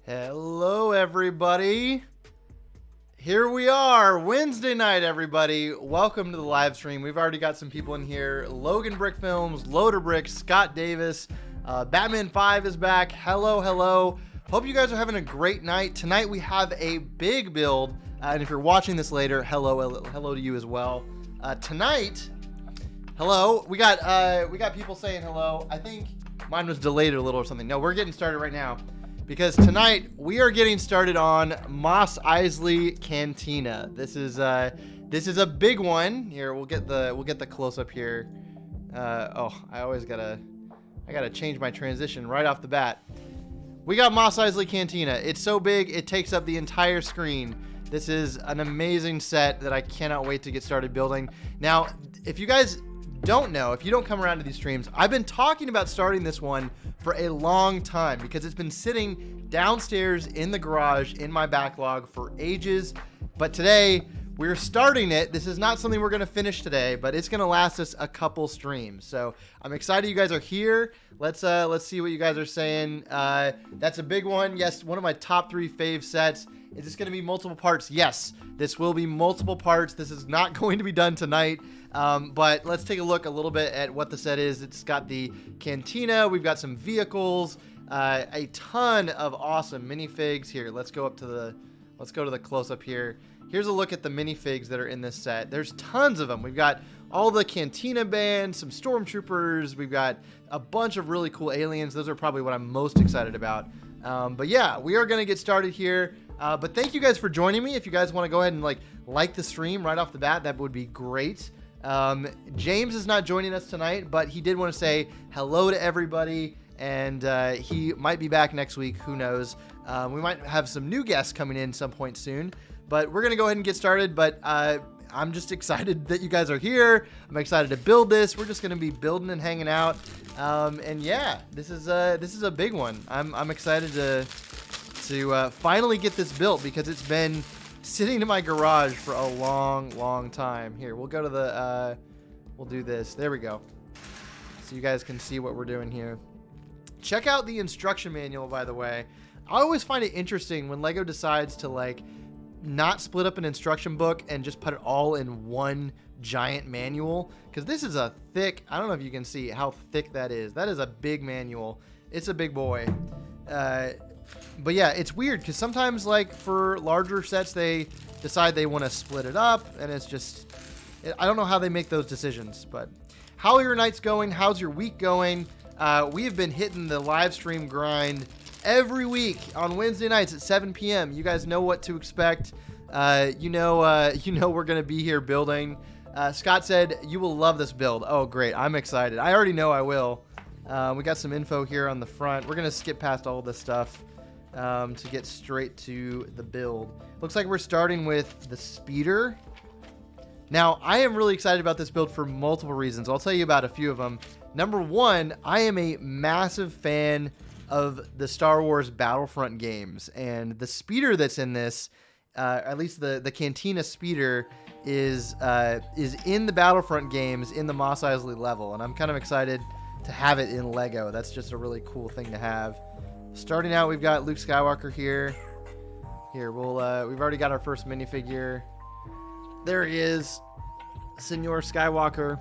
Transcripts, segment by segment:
Hello, everybody. Here we are, Wednesday night, everybody. Welcome to the live stream. We've already got some people in here. Logan Brick Films, Loader Brick, Scott Davis, Batman 5 is back. Hello, hello. Hope you guys are having a great night. Tonight we have a big build, and if you're watching this later, hello to you as well. Tonight, hello. We got people saying hello. I think mine was delayed a little or something. No, we're getting started right now. Because tonight we are getting started on Mos Eisley Cantina. This is a big one. Here, we'll get the close up here. I gotta change my transition right off the bat. We got Mos Eisley Cantina. It's so big it takes up the entire screen. This is an amazing set that I cannot wait to get started building. Now, if you guys don't know, if you don't come around to these streams, I've been talking about starting this one for a long time because it's been sitting downstairs in the garage in my backlog for ages. But today we're starting it. This is not something we're going to finish today, but it's going to last us a couple streams. So I'm excited you guys are here. Let's see what you guys are saying. That's a big one. Yes, one of my top 3 fave sets. Is this going to be multiple parts? Yes, this will be multiple parts. This is not going to be done tonight. But let's take a look a little bit at what the set is. It's got the Cantina. We've got some vehicles, a ton of awesome minifigs here. Let's go to the close up here. Here's a look at the minifigs that are in this set. There's tons of them. We've got all the Cantina bands, some stormtroopers. We've got a bunch of really cool aliens. Those are probably what I'm most excited about. But yeah, we are going to get started here. But thank you guys for joining me. If you guys want to go ahead and like the stream right off the bat, that would be great. James is not joining us tonight, but he did want to say hello to everybody, and he might be back next week. Who knows? We might have some new guests coming in some point soon, but we're going to go ahead and get started. But I'm just excited that you guys are here. I'm excited to build this. We're just going to be building and hanging out. And yeah, this is a big one. I'm excited to finally get this built because it's been sitting in my garage for a long time. Here, we'll go to we'll do this. There we go. So you guys can see what we're doing here. Check out the instruction manual, by the way. I always find it interesting when Lego decides to not split up an instruction book and just put it all in one giant manual. Because this is a thick, I don't know if you can see how thick that is. That is a big manual. It's a big boy. But yeah, it's weird because sometimes for larger sets, they decide they want to split it up, and it's just, I don't know how they make those decisions. But how are your nights going? How's your week going? We have been hitting the live stream grind every week on Wednesday nights at 7 p.m. You guys know what to expect. You know we're going to be here building. Scott said, you will love this build. Oh, great. I'm excited. I already know I will. We got some info here on the front. We're going to skip past all this stuff to get straight to the build. Looks like we're starting with the speeder. Now, I am really excited about this build for multiple reasons. I'll tell you about a few of them. Number one, I am a massive fan of the Star Wars Battlefront games, and the speeder that's in this, at least the Cantina speeder, is in the Battlefront games in the Mos Eisley level, and I'm kind of excited to have it in Lego. That's just a really cool thing to have. Starting out, we've got Luke Skywalker here. Here, we've already got our first minifigure. There he is, Senor Skywalker.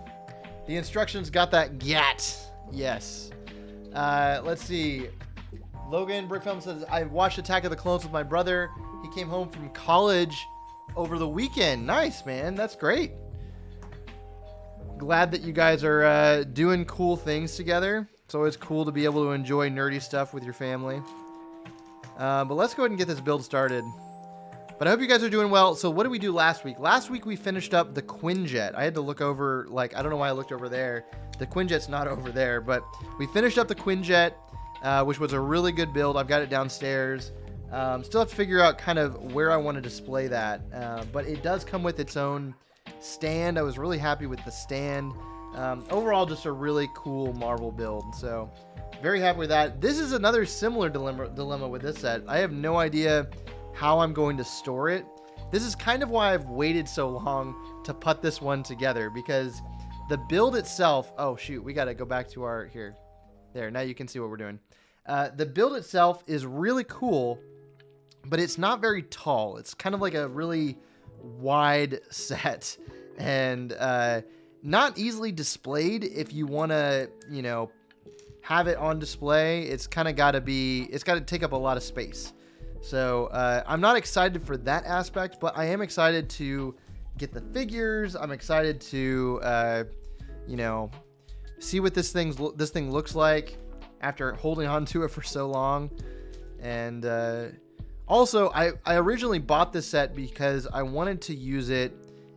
The instructions got that GAT. Yes. Let's see. Logan Brickfilm says, I watched Attack of the Clones with my brother. He came home from college over the weekend. Nice, man. That's great. Glad that you guys are doing cool things together. It's always cool to be able to enjoy nerdy stuff with your family. But let's go ahead and get this build started. But I hope you guys are doing well. So what did we do last week? Last week we finished up the Quinjet. I had to look over, I don't know why I looked over there. The Quinjet's not over there, but we finished up the Quinjet, which was a really good build. I've got it downstairs. Still have to figure out kind of where I want to display that. But it does come with its own stand. I was really happy with the stand. Overall, just a really cool Marvel build. So very happy with that. This is another similar dilemma with this set. I have no idea how I'm going to store it. This is kind of why I've waited so long to put this one together, because the build itself, oh shoot, we got to go back to our, here, there, now you can see what we're doing. The build itself is really cool, but it's not very tall. It's kind of like a really wide set, and not easily displayed. If you want to, you know, have it on display, it's kind of got to take up a lot of space. So I'm not excited for that aspect, but I am excited to get the figures. I'm excited to, you know, see what this thing looks like after holding on to it for so long. And also, I originally bought this set because I wanted to use it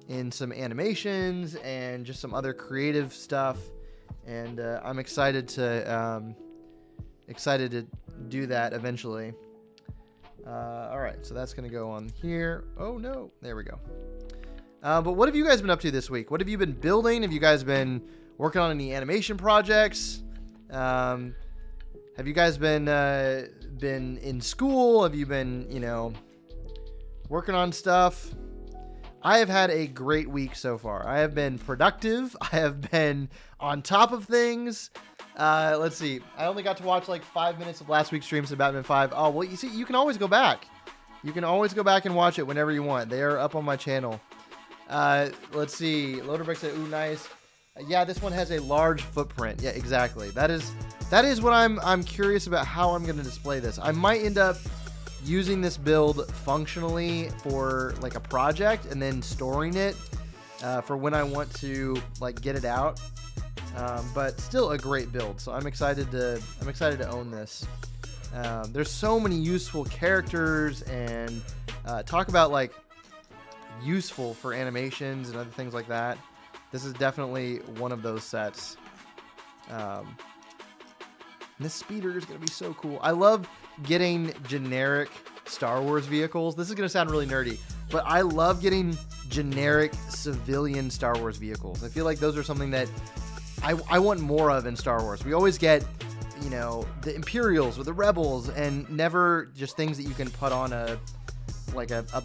in some animations and just some other creative stuff. And I'm excited to do that eventually. All right, so that's going to go on here. Oh, no. There we go. But what have you guys been up to this week? What have you been building? Have you guys been working on any animation projects? Have you guys been in school? Have you been, you know, working on stuff? I have had a great week so far. I have been productive. I have been on top of things. Let's see. I only got to watch like 5 minutes of last week's streams of Batman 5. Oh, well, you see, you can always go back. You can always go back and watch it whenever you want. They are up on my channel. Let's see. Loaderbrick said, ooh, nice. Yeah, this one has a large footprint. Yeah, exactly. That is what I'm curious about, how I'm going to display this. I might end up using this build functionally for like a project and then storing it for when I want to like get it out. But still a great build, so I'm excited to own this. There's so many useful characters, and talk about like useful for animations and other things like that. This is definitely one of those sets. This speeder is going to be so cool. I love getting generic Star Wars vehicles. This is going to sound really nerdy, but I love getting generic civilian Star Wars vehicles. I feel like those are something that I want more of in Star Wars. We always get, you know, the Imperials or the Rebels, and never just things that you can put on a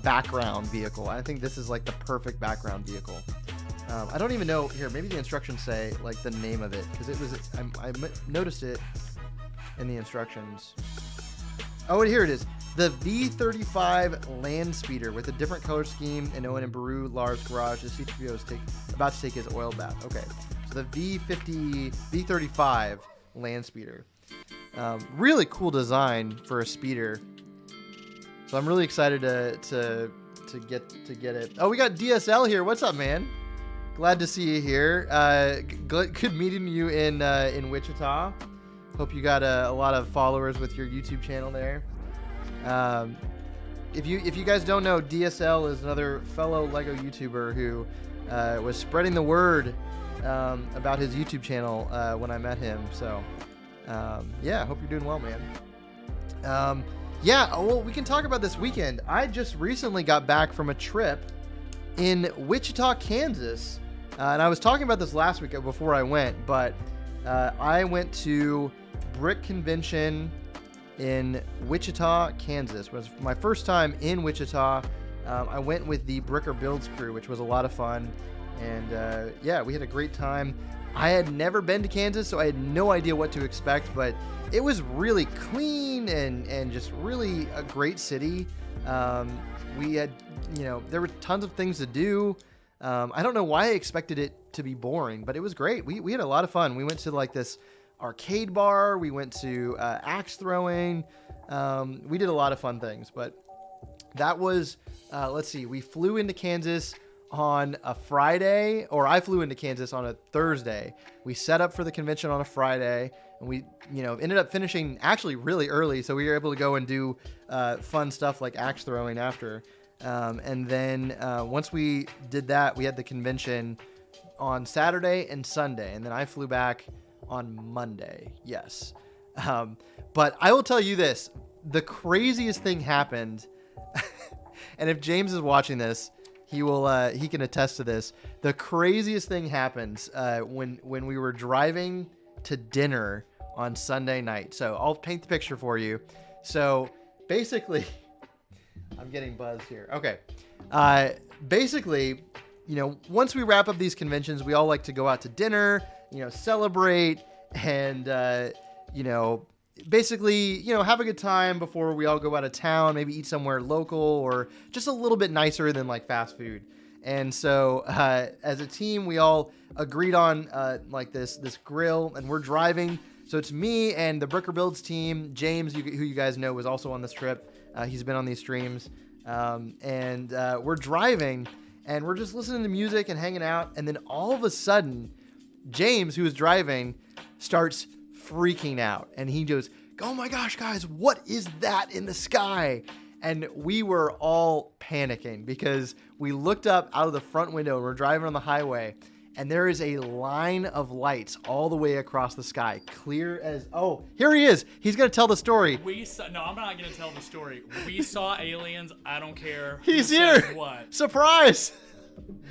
background vehicle. I think this is like the perfect background vehicle. I don't even know, here, maybe the instructions say like the name of it, because it was, I noticed it in the instructions. Oh, and here it is. The V35 Land Speeder with a different color scheme and Owen and Baru Lars garage. The C-3PO is about to take his oil bath. Okay, so the V35 Land Speeder. Really cool design for a speeder. So I'm really excited to get it. Oh, we got DSL here. What's up, man? Glad to see you here. Good meeting you in Wichita. Hope you got a lot of followers with your YouTube channel there. If you guys don't know, DSL is another fellow Lego YouTuber who was spreading the word about his YouTube channel when I met him. So yeah, hope you're doing well, man. Yeah, well, we can talk about this weekend. I just recently got back from a trip in Wichita, Kansas. And I was talking about this last week before I went, but I went to Brick Convention in Wichita, Kansas. It was my first time in Wichita. I went with the Bricker Builds crew, which was a lot of fun. And yeah, we had a great time. I had never been to Kansas, so I had no idea what to expect, but it was really clean and just really a great city. We had, you know, there were tons of things to do. I don't know why I expected it to be boring, but it was great. We had a lot of fun. We went to like this arcade bar. We went to axe throwing. We did a lot of fun things, but that was, let's see, we flew into Kansas on a Friday, or I flew into Kansas on a Thursday. We set up for the convention on a Friday, and we, you know, ended up finishing actually really early, so we were able to go and do fun stuff like axe throwing after. And then once we did that, we had the convention on Saturday and Sunday, and then I flew back on Monday. Yes. But I will tell you this, the craziest thing happened, and if James is watching this, he can attest to this. The craziest thing happens when we were driving to dinner on Sunday night. So I'll paint the picture for you. So basically, I'm getting buzzed here. Okay. Basically, you know, once we wrap up these conventions, we all like to go out to dinner, you know, celebrate, and, you know, basically, you know, have a good time before we all go out of town, maybe eat somewhere local or just a little bit nicer than like fast food. And so as a team, we all agreed on like this grill, and we're driving. So it's me and the Bricker Builds team. James, who you guys know, was also on this trip. He's been on these streams. And we're driving, and we're just listening to music and hanging out. And then all of a sudden, James, who is driving, starts freaking out. And he goes, "Oh my gosh, guys, what is that in the sky?" And we were all panicking because we looked up out of the front window and we're driving on the highway, and there is a line of lights all the way across the sky, clear as... Oh, here he is. He's going to tell the story. No, I'm not going to tell the story. We saw aliens. I don't care. He's here. What? Surprise.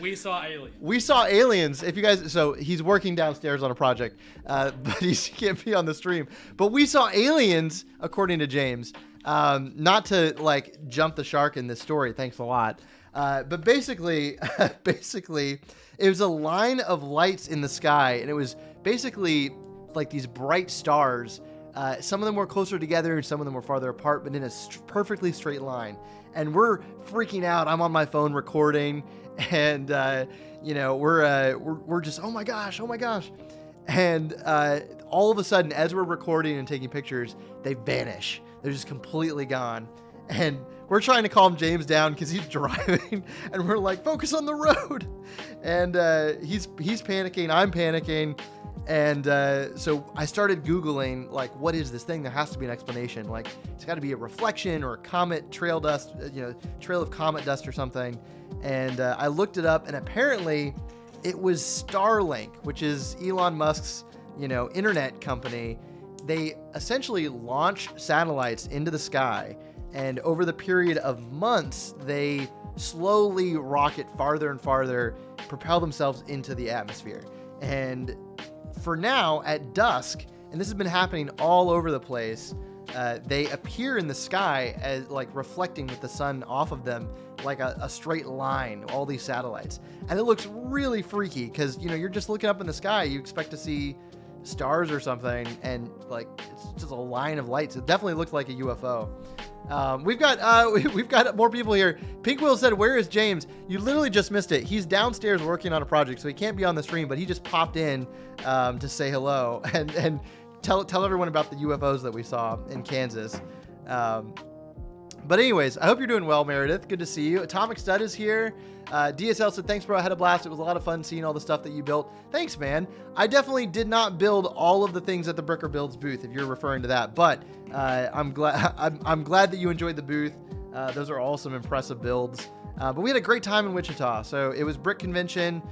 We saw aliens. We saw aliens. If you guys... So he's working downstairs on a project, but he can't be on the stream. But we saw aliens, according to James. Not to like jump the shark in this story. Thanks a lot. But basically, it was a line of lights in the sky, and it was basically like these bright stars. Some of them were closer together and some of them were farther apart, but in a perfectly straight line. And we're freaking out. I'm on my phone recording, and you know, we're just, oh my gosh. And all of a sudden, as we're recording and taking pictures, they vanish. They're just completely gone. And we're trying to calm James down because he's driving, and we're like, focus on the road. And he's panicking, I'm panicking. And so I started Googling, like, what is this thing? There has to be an explanation. Like, it's got to be a reflection or a comet trail dust, trail of comet dust or something. And I looked it up, and apparently it was Starlink, which is Elon Musk's, internet company. They essentially launch satellites into the sky, and over the period of months, they slowly rocket farther and farther, propel themselves into the atmosphere. And for now, at dusk, and this has been happening all over the place, they appear in the sky as like reflecting with the sun off of them, like a straight line, all these satellites. And it looks really freaky because, you're just looking up in the sky. You expect to see stars or something, and like it's just a line of lights. It definitely looks like a UFO. We've got more people here. Pink Will said, "Where is James?" You literally just missed it. He's downstairs working on a project, so he can't be on the stream, but he just popped in to say hello and tell everyone about the UFOs that we saw in Kansas. But anyways, I hope you're doing well, Meredith. Good to see you. Atomic Stud is here. DSL said, "Thanks, bro. I had a blast. It was a lot of fun seeing all the stuff that you built." Thanks, man. I definitely did not build all of the things at the Bricker Builds booth, if you're referring to that. But I'm glad that you enjoyed the booth. Those are all some impressive builds. But we had a great time in Wichita. So it was Brick Convention.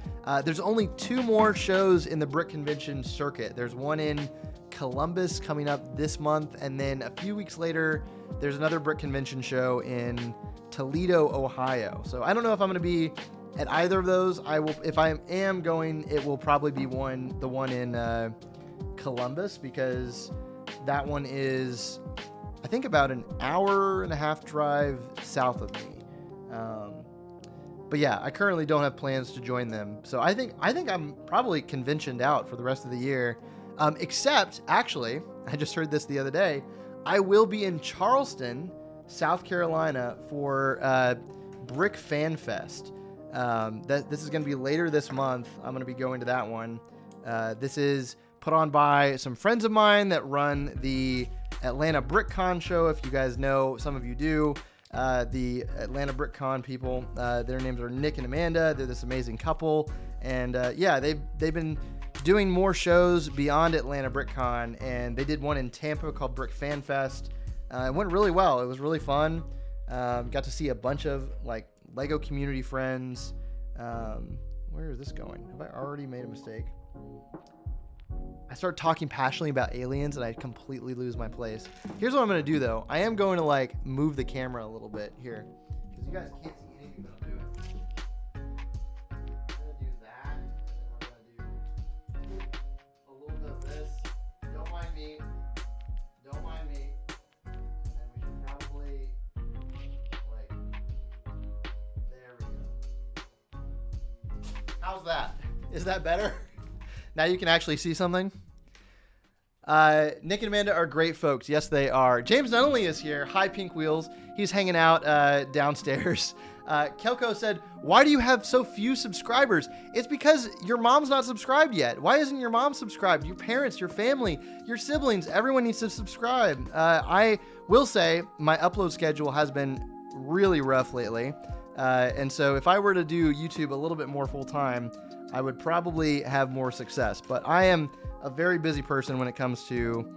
There's only 2 more shows in the Brick Convention circuit. There's one in Columbus coming up this month, and then a few weeks later, there's another Brick Convention show in Toledo, Ohio. So I don't know if I'm going to be at either of those. If I am going, it will probably be the one in Columbus, because that one is, I think, about an hour and a half drive south of me. But yeah, I currently don't have plans to join them. So I think I'm probably conventioned out for the rest of the year. Except, actually, I just heard this the other day, I will be in Charleston, South Carolina for Brick Fan Fest. This is going to be later this month. I'm going to be going to that one. This is put on by some friends of mine that run the Atlanta BrickCon show. If you guys know, some of you do. The Atlanta BrickCon people, their names are Nick and Amanda. They're this amazing couple. And yeah, they've been doing more shows beyond Atlanta BrickCon, and they did one in Tampa called Brick Fan Fest. It went really well. It was really fun. Got to see a bunch of like Lego community friends. Where is this going? Have I already made a mistake? I start talking passionately about aliens and I completely lose my place. Here's what I'm going to do though. I am going to like move the camera a little bit here, because you guys can't see anything, but I'll do it. How's that? Is that better? Now you can actually see something. Nick and Amanda are great folks. Yes, they are. James Nunnally is here. Hi, Pink Wheels. He's hanging out downstairs. Kelko said, why do you have so few subscribers? It's because your mom's not subscribed yet. Why isn't your mom subscribed? Your parents, your family, your siblings, everyone needs to subscribe. I will say my upload schedule has been really rough lately. And so if I were to do YouTube a little bit more full time, I would probably have more success. But I am a very busy person when it comes to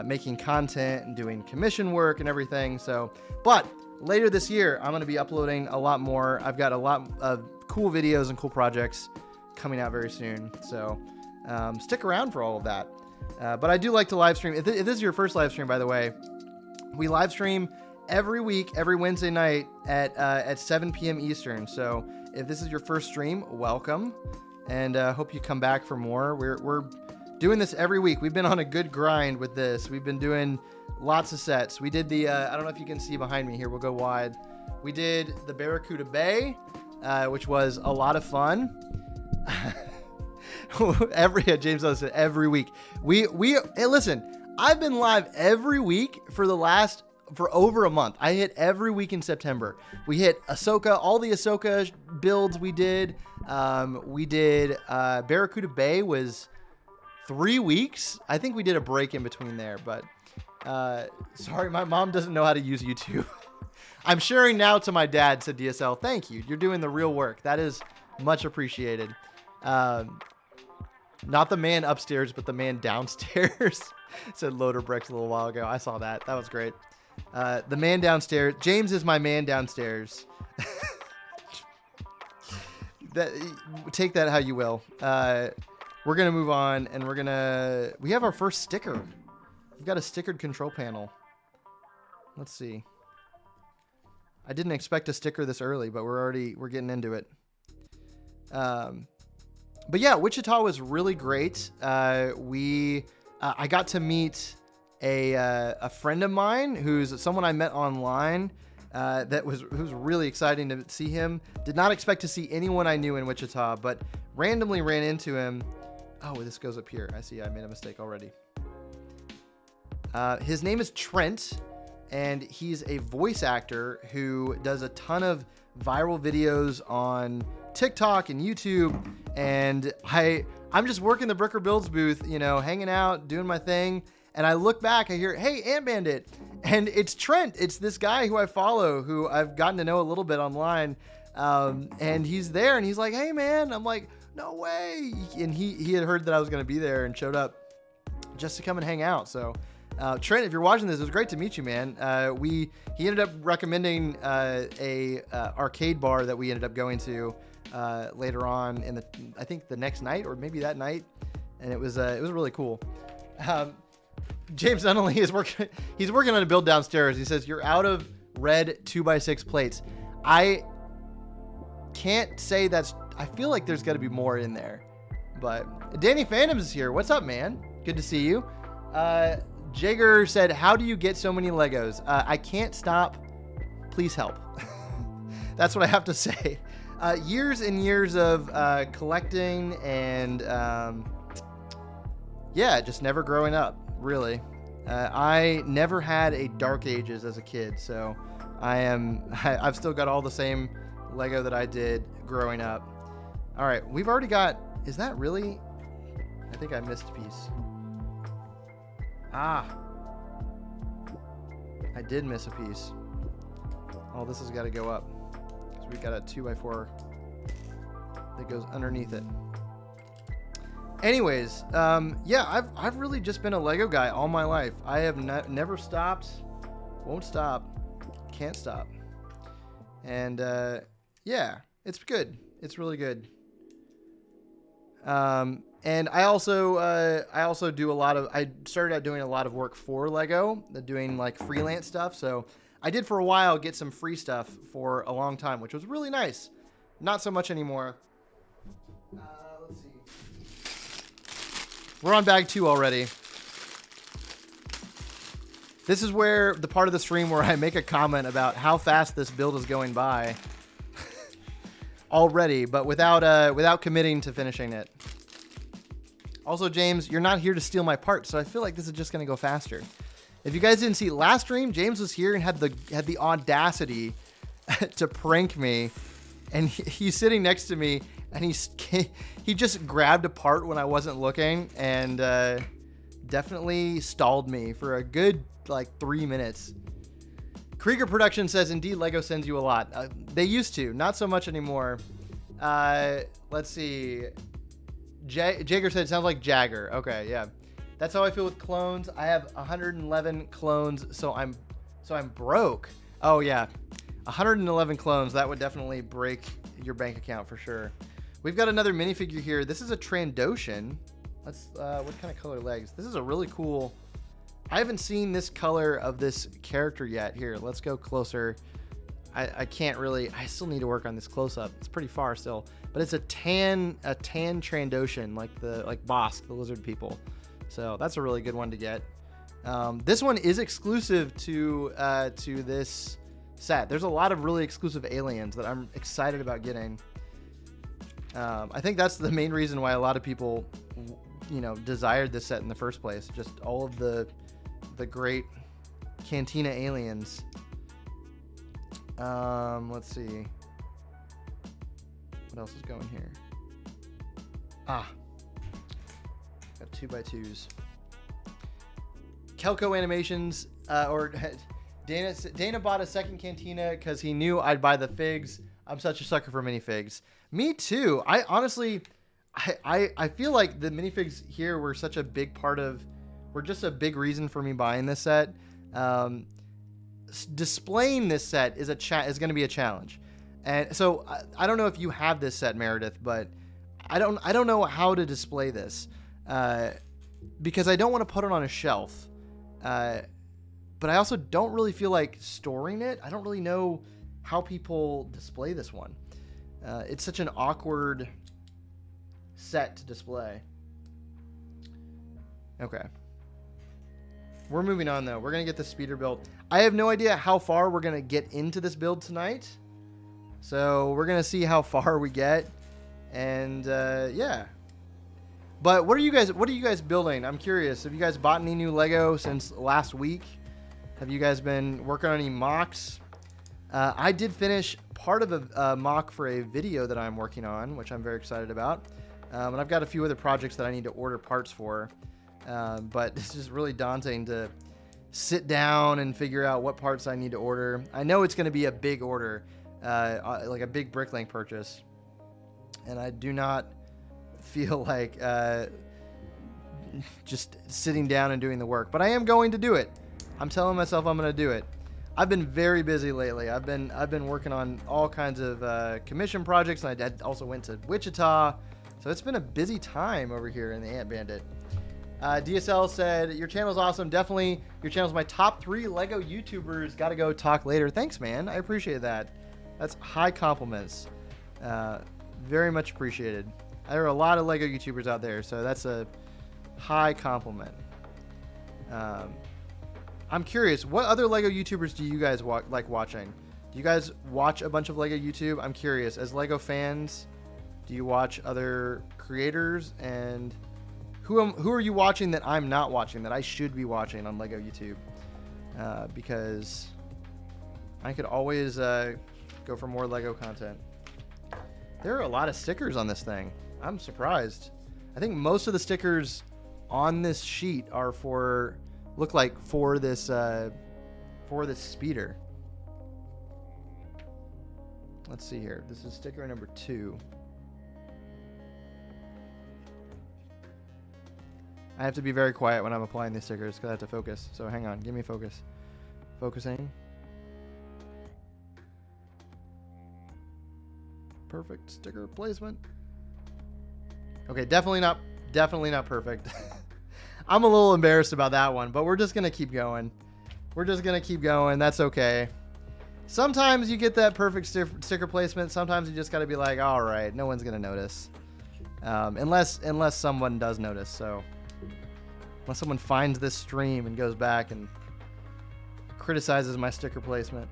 making content and doing commission work and everything. So, but later this year, I'm going to be uploading a lot more. I've got a lot of cool videos and cool projects coming out very soon. So stick around for all of that. But I do like to live stream. If this is your first live stream, by the way, we live stream every week, every Wednesday night at 7 p.m. Eastern. So if this is your first stream, welcome. And hope you come back for more. We're doing this every week. We've been on a good grind with this. We've been doing lots of sets. We did the, I don't know if you can see behind me here. We'll go wide. We did the Barracuda Bay, which was a lot of fun. James does it every week. Hey, listen, I've been live every week for over a month. I hit every week in September. We hit Ahsoka, all the Ahsoka builds we did. Barracuda Bay was 3 weeks. I think we did a break in between there, but sorry, my mom doesn't know how to use YouTube. I'm sharing now to my dad, said DSL. Thank you. You're doing the real work. That is much appreciated. Not the man upstairs, but the man downstairs, said Loader Bricks a little while ago. I saw that. That was great. The man downstairs. James is my man downstairs. Take that how you will. We're going to move on, and we have our first sticker. We've got a stickered control panel. Let's see. I didn't expect a sticker this early, but we're getting into it. But yeah, Wichita was really great. I got to meet a friend of mine who's someone I met online. Who's really exciting to see him. Did not expect to see anyone I knew in Wichita, but randomly ran into him. Oh, this goes up here. I see I made a mistake already. His name is Trent, and he's a voice actor who does a ton of viral videos on TikTok and YouTube. And I'm just working the Bricker Builds booth, hanging out, doing my thing. And I look back, I hear, hey, Ant Bandit. And it's Trent. It's this guy who I follow, who I've gotten to know a little bit online. And he's there, and he's like, hey, man. I'm like, no way. And he had heard that I was going to be there and showed up just to come and hang out. So, Trent, if you're watching this, it was great to meet you, man. He ended up recommending a arcade bar that we ended up going to later on I think the next night, or maybe that night. And it was really cool. James Nunnally is working. He's working on a build downstairs. He says, you're out of red 2x6 plates. I can't say I feel like there's got to be more in there. But Danny Phantoms is here. What's up, man? Good to see you. Jager said, how do you get so many Legos? I can't stop. Please help. That's what I have to say. Years and years of collecting and just never growing up. Really. I never had a Dark Ages as a kid, so I've still got all the same Lego that I did growing up. All right, we've already got, is that really? I think I missed a piece. I did miss a piece. Oh, this has got to go up. So we've got a 2x4 that goes underneath it. Anyways, I've really just been a Lego guy all my life. I have never stopped, won't stop, can't stop. And it's good. It's really good. And I also do I started out doing a lot of work for Lego, doing like freelance stuff. So I did for a while get some free stuff for a long time, which was really nice. Not so much anymore. Let's see. We're on bag 2 already. This is where the part of the stream where I make a comment about how fast this build is going by already, but without committing to finishing it. Also, James, you're not here to steal my parts, so I feel like this is just going to go faster. If you guys didn't see last stream, James was here and had the audacity to prank me, and he's sitting next to me, and he just grabbed a part when I wasn't looking, and definitely stalled me for a good like 3 minutes. Krieger Production says, indeed, Lego sends you a lot. They used to, not so much anymore. Let's see. Jagger said, sounds like Jagger. Okay, yeah. That's how I feel with clones. I have 111 clones, so I'm broke. Oh yeah, 111 clones. That would definitely break your bank account for sure. We've got another minifigure here. This is a Trandoshan. Let's what kind of color legs? This is a really cool. I haven't seen this color of this character yet. Here, let's go closer. I can't really. I still need to work on this close up. It's pretty far still, but it's a tan Trandoshan, like Bosk, the lizard people. So that's a really good one to get. This one is exclusive to this set. There's a lot of really exclusive aliens that I'm excited about getting. I think that's the main reason why a lot of people, desired this set in the first place. Just all of the great Cantina aliens. Let's see. What else is going here? Got 2x2s. Kelco Animations, or Dana bought a second Cantina because he knew I'd buy the figs. I'm such a sucker for minifigs. Me too. I honestly, I feel like the minifigs here were such a big part of, were just a big reason for me buying this set. Displaying this set is going to be a challenge, and so I don't know if you have this set, Meredith, but I don't know how to display this because I don't want to put it on a shelf, but I also don't really feel like storing it. I don't really know how people display this one. It's such an awkward set to display. Okay. We're moving on, though. We're going to get the speeder built. I have no idea how far we're going to get into this build tonight. So we're going to see how far we get. And, yeah. But what are you guys building? I'm curious. Have you guys bought any new Lego since last week? Have you guys been working on any mocks? I did finish part of a mock for a video that I'm working on, which I'm very excited about. And I've got a few other projects that I need to order parts for. But it's just really daunting to sit down and figure out what parts I need to order. I know it's going to be a big order, like a big Bricklink purchase. And I do not feel like just sitting down and doing the work. But I am going to do it. I'm telling myself I'm going to do it. I've been very busy lately. I've been working on all kinds of commission projects. And I also went to Wichita. So it's been a busy time over here in the Ant Bandit. DSL said, your channel's awesome. Definitely, your channel's my top 3 Lego YouTubers. Got to go talk later. Thanks, man. I appreciate that. That's high compliments. Very much appreciated. There are a lot of Lego YouTubers out there, so that's a high compliment. I'm curious, what other Lego YouTubers do you guys like watching? Do you guys watch a bunch of Lego YouTube? I'm curious. As Lego fans, do you watch other creators? And who are you watching that I'm not watching, that I should be watching on Lego YouTube? Because I could always go for more Lego content. There are a lot of stickers on this thing. I'm surprised. I think most of the stickers on this sheet are for this speeder. Let's see here. This is sticker number 2. I have to be very quiet when I'm applying these stickers because I have to focus. So hang on. Give me focus. Focusing. Perfect sticker placement. Okay, definitely not perfect. I'm a little embarrassed about that one, but we're just going to keep going. That's okay. Sometimes you get that perfect sticker placement. Sometimes you just got to be like, all right, no one's going to notice. Unless someone does notice. So unless someone finds this stream and goes back and criticizes my sticker placement.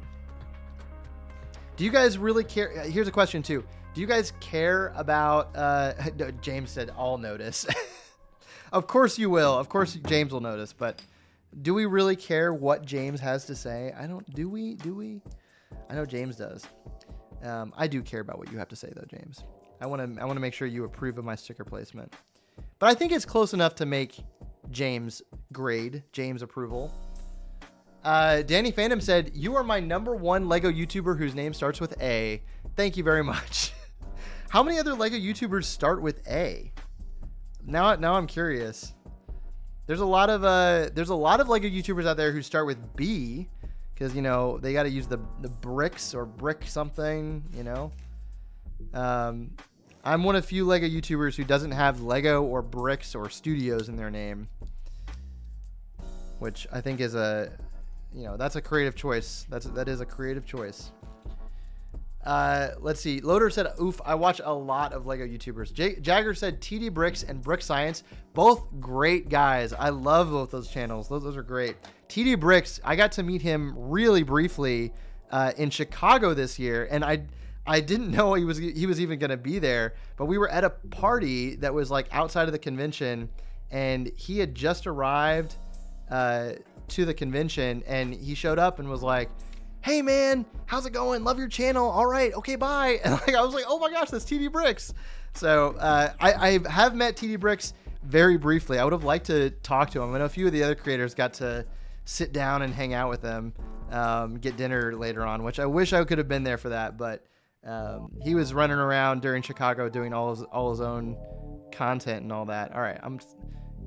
Do you guys really care? Here's a question too. Do you guys care about, James said, I'll notice. Of course you will. Of course James will notice. But do we really care what James has to say? I don't. Do we? Do we? I know James does. I do care about what you have to say, though, James. I want to make sure you approve of my sticker placement. But I think it's close enough to make James grade, James approval. Danny Phantom said, "You are my #1 Lego YouTuber whose name starts with A." Thank you very much. How many other Lego YouTubers start with A? Now I'm curious. There's a lot of Lego YouTubers out there who start with B, because they got to use the bricks or brick something. I'm one of few Lego YouTubers who doesn't have Lego or bricks or studios in their name, which I think is that's a creative choice. That is a creative choice. Let's see. Loader said, "Oof, I watch a lot of Lego YouTubers." Jagger said, "TD Bricks and Brick Science, both great guys. I love both those channels. Those are great." TD Bricks, I got to meet him really briefly in Chicago this year, and I didn't know he was even going to be there, but we were at a party that was like outside of the convention, and he had just arrived to the convention, and he showed up and was like, "Hey man, how's it going? Love your channel. All right, okay, bye." And I was like, "Oh my gosh, that's TD Bricks." So I have met TD Bricks very briefly. I would have liked to talk to him. I know a few of the other creators got to sit down and hang out with him, get dinner later on, which I wish I could have been there for that, but he was running around during Chicago doing all his own content and all that. All right, I'm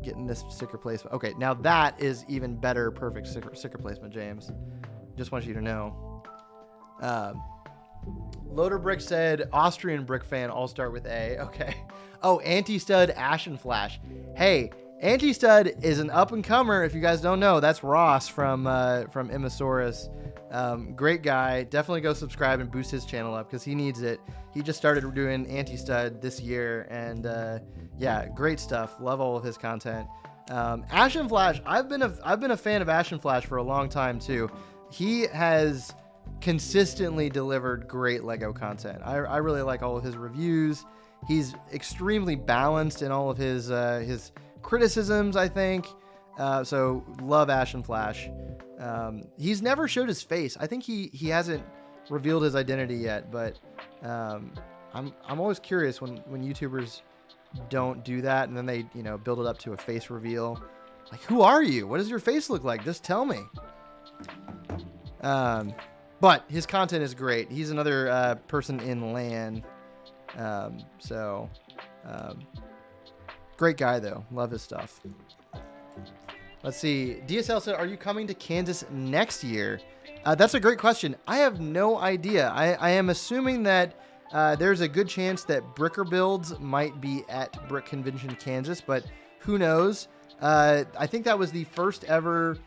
getting this sticker placement. Okay, now that is even better, perfect sticker placement, James. Just want you to know. Loader Brick said, "Austrian brick fan, all start with A." Okay. Oh, Anti-Stud Ashen Flash. Hey, Anti-Stud is an up-and-comer. If you guys don't know, that's Ross from Immosaurus. Great guy. Definitely go subscribe and boost his channel up because he needs it. He just started doing Anti-Stud this year, and yeah, great stuff. Love all of his content. Ashen Flash. I've been a fan of Ashen Flash for a long time too. He has consistently delivered great Lego content. I really like all of his reviews. He's extremely balanced in all of his criticisms, I think. So love Ashen Flash. He's never showed his face. I think he hasn't revealed his identity yet, but I'm always curious when YouTubers don't do that and then they build it up to a face reveal. Like, who are you? What does your face look like? Just tell me. But his content is great. He's another person in LAN. Great guy though. Love his stuff. Let's see. DSL said, "Are you coming to Kansas next year?" That's a great question. I have no idea. I am assuming that there's a good chance that Bricker Builds might be at Brick Convention Kansas, but who knows? I think that was the first ever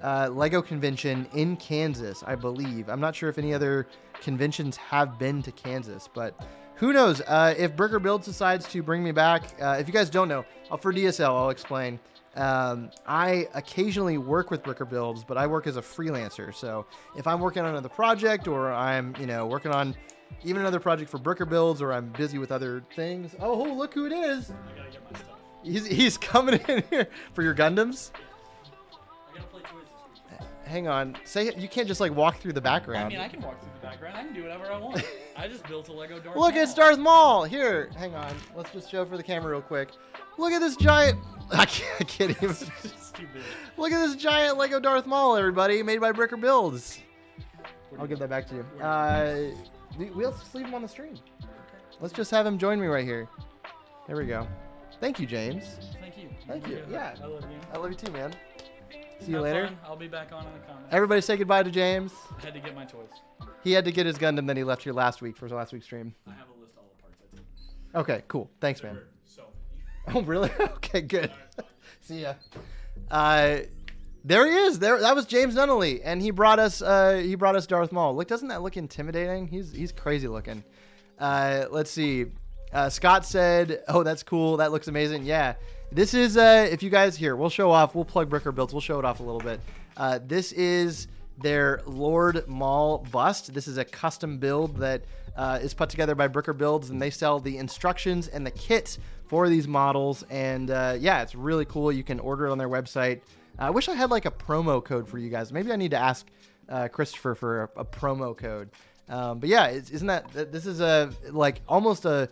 Lego convention in Kansas, I believe. I'm not sure if any other conventions have been to Kansas, but who knows? If Bricker Builds decides to bring me back, if you guys don't know, for DSL, I'll explain. I occasionally work with Bricker Builds, but I work as a freelancer. So if I'm working on another project, or I'm working on even another project for Bricker Builds, or I'm busy with other things. Oh, look who it is! I gotta get my stuff. He's coming in here for your Gundams. I gotta play toys this week. Hang on, you can't just like walk through the background. I mean, I can walk through the background. I can do whatever I want. I just built a Lego Darth Look, Maul. it's Darth Maul. Here, hang on. Let's just show for the camera real quick. Look at this giant. I can't even. It's too big. Look at this giant Lego Darth Maul, everybody, made by Bricker Builds. I'll give that back to you. We'll just leave him on the stream. Let's just have him join me right here. There we go. Thank you, James. Thank you. Thank you. Yeah. I love you. I love you too, man. See you Have later. fun. I'll be back on in the comments. Everybody say goodbye to James. I had to get my toys. He had to get his Gundam that he left here last week for his last week's stream. I have a list of all the parts I took. Okay, cool. Thanks, man. There were so many. Oh, really? Okay, good. See ya. There he is. That was James Nunnally, and he brought us Darth Maul. Look, doesn't that look intimidating? He's crazy looking. Let's see. Scott said, "Oh, that's cool. That looks amazing." Yeah. This is if you guys here, we'll show off. We'll plug Bricker Builds. We'll show it off a little bit. This is their Lord Maul bust. This is a custom build that is put together by Bricker Builds, and they sell the instructions and the kits for these models. And yeah, it's really cool. You can order it on their website. I wish I had like a promo code for you guys. Maybe I need to ask Christopher for a promo code. But yeah, isn't that this is like almost a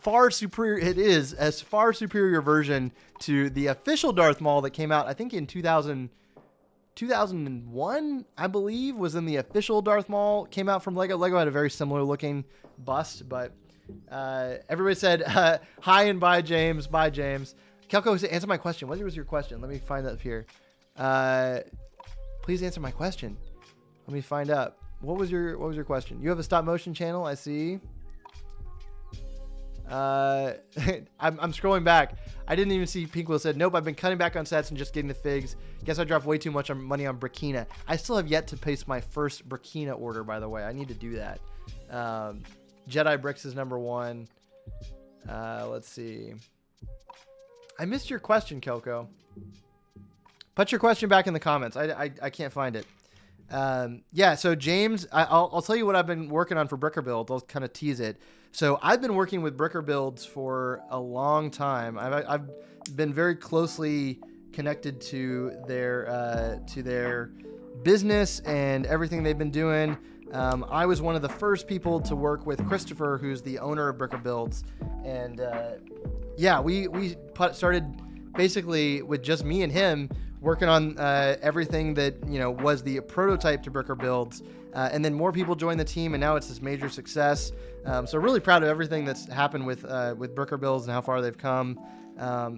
far superior. It is a far superior version to the official Darth Maul that came out, I think in 2001, I believe, was in the official Darth Maul. Came out from Lego. Lego had a very similar looking bust, but everybody said hi and bye, James. Bye, James. Kelko said, answer my question. What was your question? Let me find that up here. Please answer my question. Let me find out. What was your question? You have a stop motion channel, I see. I'm scrolling back. I didn't even see Pinkwheel said, nope, I've been cutting back on sets and just getting the figs. Guess I dropped way too much money on Burkina. I still have yet to place my first Burkina order, by the way. I need to do that. Jedi Bricks is number 1. Let's see. I missed your question, Kelko. Put your question back in the comments. I can't find it. Yeah, so James, I'll tell you what I've been working on for Bricker Builds. I'll kind of tease it. So I've been working with Bricker Builds for a long time. I've been very closely connected to their business and everything they've been doing. I was one of the first people to work with Christopher, who's the owner of Bricker Builds, and yeah, we started basically with just me and him working on everything that was the prototype to Bricker Builds, and then more people joined the team, and now it's this major success. So really proud of everything that's happened with Bricker Builds and how far they've come.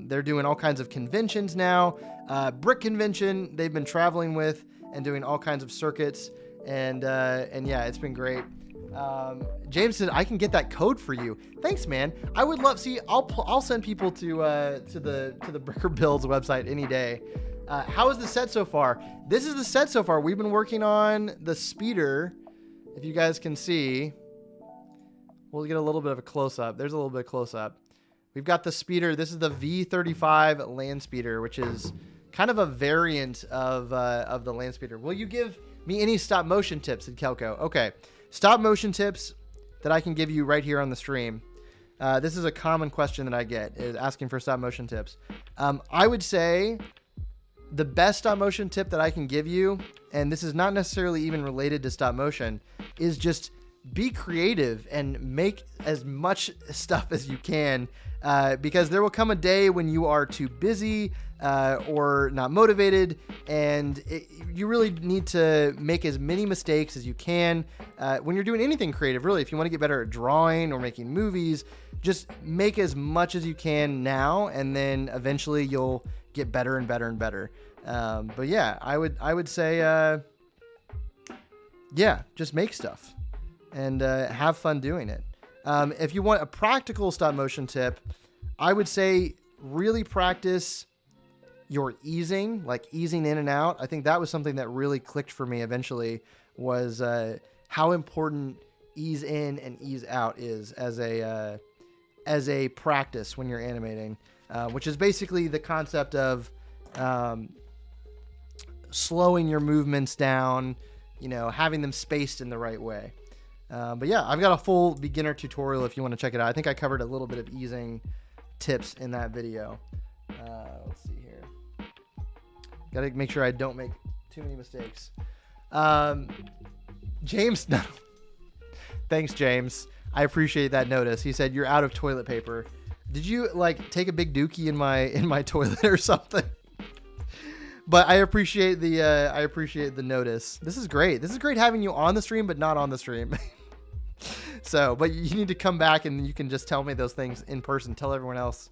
They're doing all kinds of conventions now. Brick Convention they've been traveling with and doing all kinds of circuits, and yeah, it's been great. James said I can get that code for you. Thanks, man. I would love. See, I'll send people to the Bricker Builds website any day. How is the set so far? This is the set so far. We've been working on the speeder. If you guys can see, we'll get a little bit of a close-up. There's a little bit of close-up. We've got the speeder. This is the V35 land speeder, which is kind of a variant of the land speeder. Will you give me any stop motion tips in Kelko? Okay, stop motion tips that I can give you right here on the stream. This is a common question that I get, is asking for stop motion tips. I would say the best stop motion tip that I can give you, and this is not necessarily even related to stop motion, is just be creative and make as much stuff as you can, because there will come a day when you are too busy or not motivated, and you really need to make as many mistakes as you can when you're doing anything creative. Really, if you want to get better at drawing or making movies, just make as much as you can now, and then eventually you'll get better and better and better. But yeah, I would say yeah, just make stuff and have fun doing it. If you want a practical stop motion tip, I would say really practice your easing, like easing in and out. I think that was something that really clicked for me eventually, was how important ease in and ease out is as a practice when you're animating, which is basically the concept of slowing your movements down, having them spaced in the right way. But yeah, I've got a full beginner tutorial if you want to check it out. I think I covered a little bit of easing tips in that video. Let's see here. Got to make sure I don't make too many mistakes. James, no. Thanks, James. I appreciate that notice. He said, you're out of toilet paper. Did you take a big dookie in my toilet or something? But I appreciate the notice. This is great. This is great having you on the stream, but not on the stream. So, but you need to come back and you can just tell me those things in person. Tell everyone else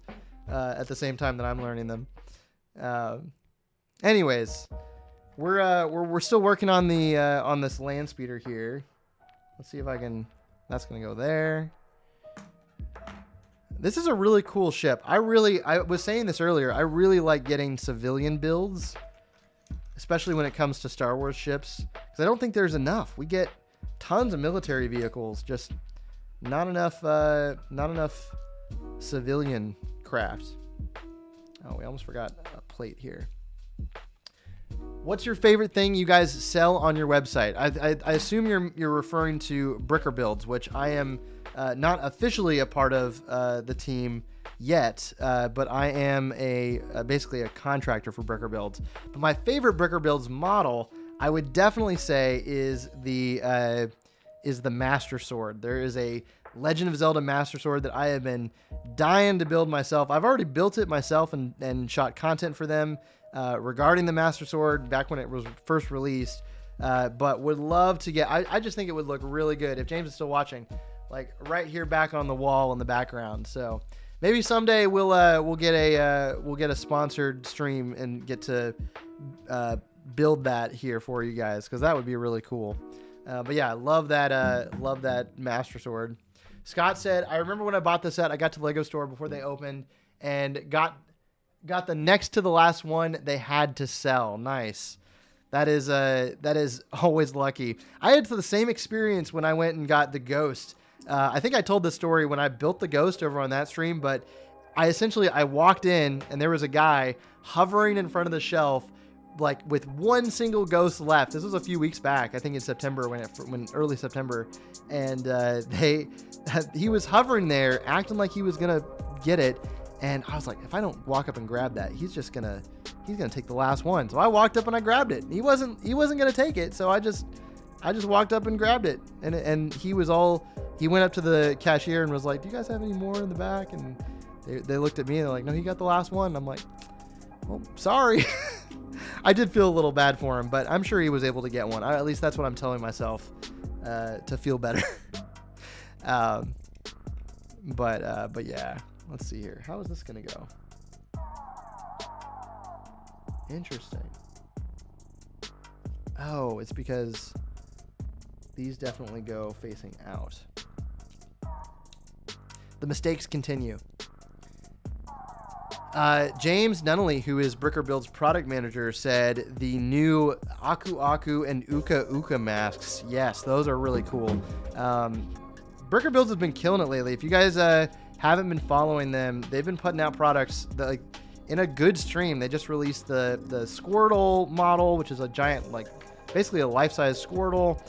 at the same time that I'm learning them. Anyways, we're still working on on this land speeder here. Let's see if I can. That's gonna go there. This is a really cool ship. I was saying this earlier. I really like getting civilian builds, especially when it comes to Star Wars ships, because I don't think there's enough. We get tons of military vehicles, just not enough civilian craft. Oh, we almost forgot a plate here. What's your favorite thing you guys sell on your website? I assume you're referring to Bricker Builds, which I am not officially a part of the team yet, but I am basically a contractor for Bricker Builds. But my favorite Bricker Builds model, I would definitely say, is the Master Sword. There is a Legend of Zelda Master Sword that I have been dying to build myself. I've already built it myself and shot content for them regarding the Master Sword back when it was first released, but would love to get. I just think it would look really good if James is still watching, like right here back on the wall in the background. So maybe someday we'll get a sponsored stream and get to build that here for you guys, because that would be really cool. But yeah, love that Master Sword. Scott said, I remember when I bought this set, I got to the Lego store before they opened and got the next to the last one they had to sell. Nice. That is always lucky. I had the same experience when I went and got the Ghost. I think I told this story when I built the Ghost over on that stream, but I walked in and there was a guy hovering in front of the shelf, like with one single Ghost left. This was a few weeks back, I think in September, when early September, and he was hovering there acting like he was gonna get it. And I was like, if I don't walk up and grab that, he's gonna take the last one. So I walked up and I grabbed it. He wasn't gonna take it, so I just walked up and grabbed it. And he went up to the cashier and was like, "Do you guys have any more in the back?" And they looked at me and they're like, "No, he got the last one." I'm like, "Well, sorry." I did feel a little bad for him, but I'm sure he was able to get one. At least that's what I'm telling myself to feel better. But yeah. Let's see here. How is this going to go? Interesting. Oh, it's because these definitely go facing out. The mistakes continue. James Nunnally, who is Bricker Build's product manager, said the new Aku Aku and Uka Uka masks. Yes, those are really cool. Bricker Builds has been killing it lately. If you guys haven't been following them, they've been putting out products that, like, in a good stream. They just released the Squirtle model, which is a giant, like, basically a life-size Squirtle.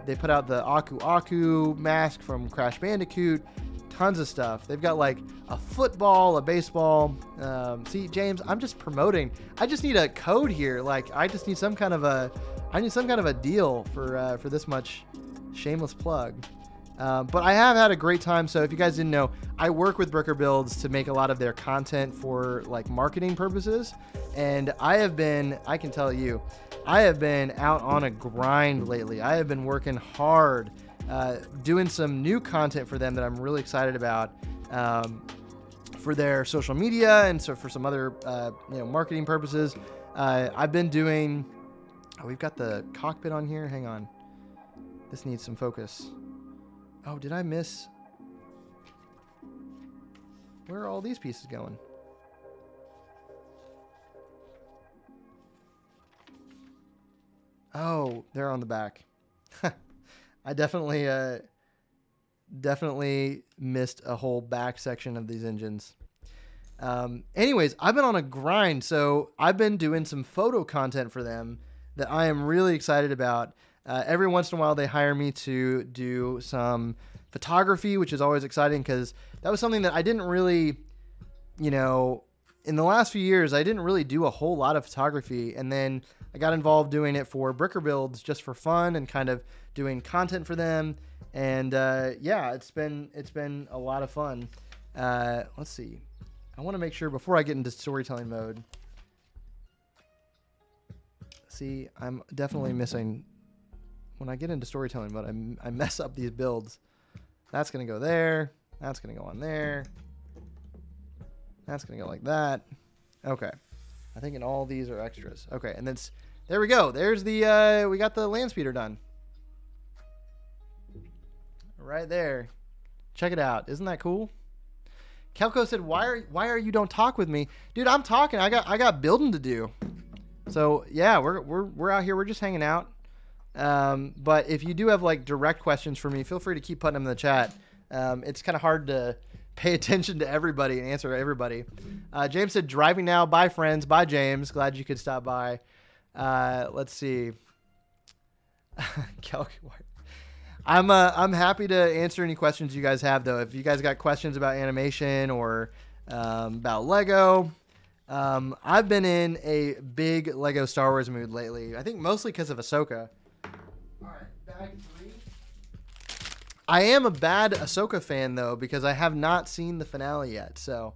They put out the Aku Aku mask from Crash Bandicoot. Tons of stuff. They've got like a football, a baseball. See, James, I'm just promoting. I just need a code here. Like, I just need some kind of a deal for this much shameless plug. But I have had a great time. So if you guys didn't know, I work with Bricker Builds to make a lot of their content for like marketing purposes. And I can tell you, I have been out on a grind lately. I have been working hard, doing some new content for them that I'm really excited about, for their social media and so for some other, marketing purposes. I've been doing, we've got the cockpit on here. Hang on. This needs some focus. Oh, did I miss? Where are all these pieces going? Oh, they're on the back. I definitely missed a whole back section of these engines. Anyways, I've been on a grind, so I've been doing some photo content for them that I am really excited about. Every once in a while, they hire me to do some photography, which is always exciting because that was something that I didn't really, in the last few years, I didn't really do a whole lot of photography. And then I got involved doing it for Bricker Builds just for fun and kind of doing content for them. And it's been a lot of fun. Let's see. I want to make sure before I get into storytelling mode. See, I'm definitely missing. When I get into storytelling mode, I mess up these builds. That's going to go there. That's going to go on there. That's going to go like that. Okay. I think all these are extras. Okay, and there we go. There's the, we got the land speeder done. Right there. Check it out. Isn't that cool? Kelko said, why are you don't talk with me? Dude, I'm talking. I got building to do. So, yeah, we're out here. We're just hanging out. But if you do have like direct questions for me, feel free to keep putting them in the chat. It's kind of hard to pay attention to everybody and answer everybody. James said, driving now. Bye, friends. Bye, James. Glad you could stop by. Let's see. I'm happy to answer any questions you guys have, though. If you guys got questions about animation or about Lego, I've been in a big Lego Star Wars mood lately. I think mostly because of Ahsoka. All right, bag 3. I am a bad Ahsoka fan, though, because I have not seen the finale yet. So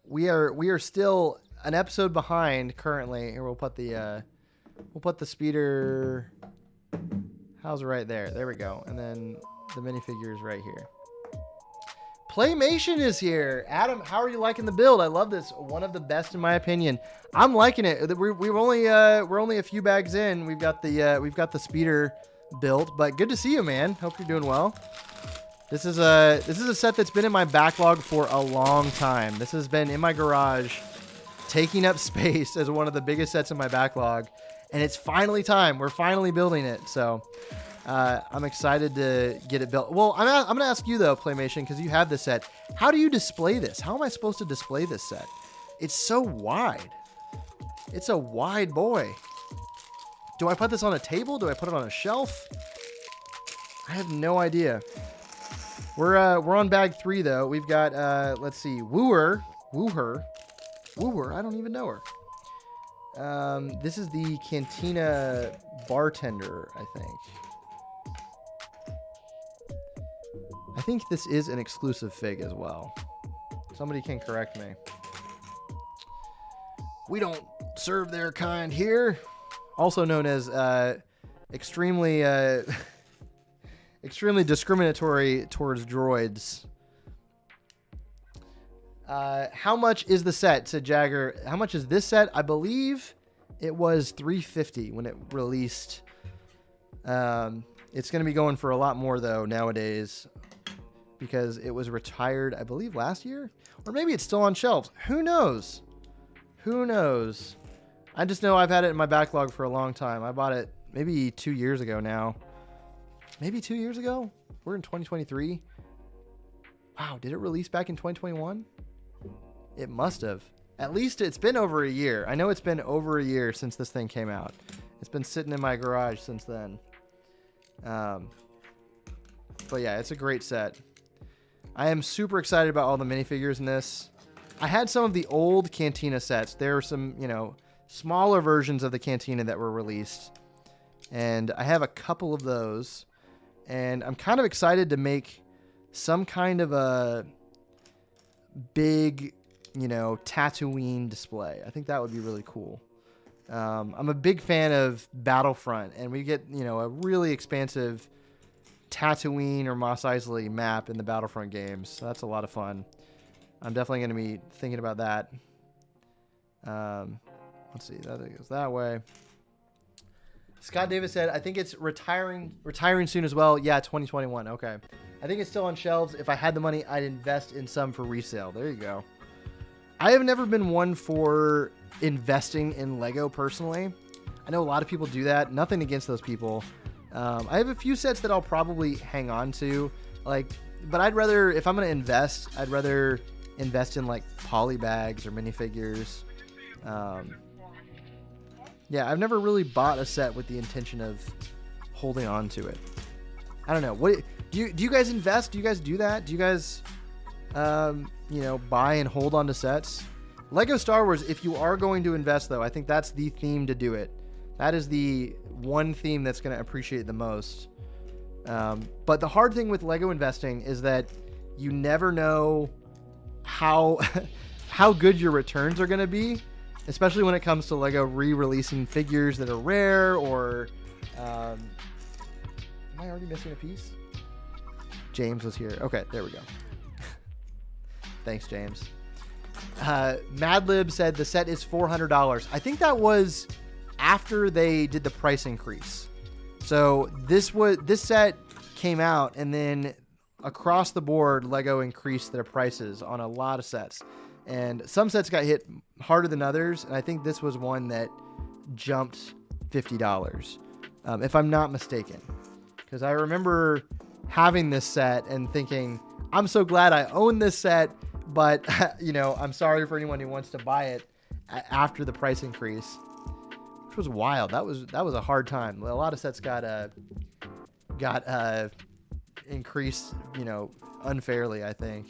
we are still an episode behind currently. Here, we'll put the speeder. How's right there? There we go. And then the minifigures right here. Playmation is here. Adam, how are you liking the build? I love this. One of the best in my opinion. I'm liking it. We're only a few bags in. We've got the speeder built, but good to see you, man. Hope you're doing well. This is a set that's been in my backlog for a long time. This has been in my garage, taking up space as one of the biggest sets in my backlog. And it's finally time. We're finally building it. So I'm excited to get it built. Well, I'm going to ask you, though, Playmation, because you have this set. How do you display this? How am I supposed to display this set? It's so wide. It's a wide boy. Do I put this on a table? Do I put it on a shelf? I have no idea. We're on bag 3, though. We've got, let's see, Wooher. I don't even know her. This is the Cantina bartender, I think. I think this is an exclusive fig as well. Somebody can correct me. We don't serve their kind here. Also known as extremely discriminatory towards droids. How much is the set? Said Jagger. How much is this set? I believe it was $350 when it released. It's going to be going for a lot more, though, nowadays, because it was retired, I believe, last year, or maybe it's still on shelves. Who knows? I just know I've had it in my backlog for a long time. I bought it maybe 2 years ago now. Maybe 2 years ago. We're in 2023. Wow, did it release back in 2021? It must have. At least it's been over a year. I know it's been over a year since this thing came out. It's been sitting in my garage since then. But yeah, it's a great set. I am super excited about all the minifigures in this. I had some of the old Cantina sets. There are some, smaller versions of the Cantina that were released. And I have a couple of those. And I'm kind of excited to make some kind of a big, Tatooine display. I think that would be really cool. I'm a big fan of Battlefront, and we get, a really expansive Tatooine or Mos Eisley map in the Battlefront games. So that's a lot of fun. I'm definitely going to be thinking about that. Let's see. That goes that way. Scott Davis said, I think it's retiring soon as well. Yeah, 2021. Okay. I think it's still on shelves. If I had the money, I'd invest in some for resale. There you go. I have never been one for investing in Lego personally. I know a lot of people do that. Nothing against those people. I have a few sets that I'll probably hang on to. But I'd rather, if I'm going to invest, I'd rather invest in poly bags or minifigures. Yeah, I've never really bought a set with the intention of holding on to it. I don't know. What do you guys invest? Do you guys do that? Do you guys, buy and hold on to sets? Lego Star Wars, if you are going to invest, though, I think that's the theme to do it. That is the one theme that's going to appreciate the most. But the hard thing with Lego investing is that you never know how good your returns are going to be, especially when it comes to Lego re-releasing figures that are rare or... am I already missing a piece? James was here. Okay, there we go. Thanks, James. Madlib said the set is $400. I think that was after they did the price increase. So this set came out, and then across the board, Lego increased their prices on a lot of sets. And some sets got hit harder than others, and I think this was one that jumped $50, if I'm not mistaken. Because I remember having this set and thinking, I'm so glad I own this set, but I'm sorry for anyone who wants to buy it after the price increase. which was wild. That was a hard time. A lot of sets got increased, unfairly, I think.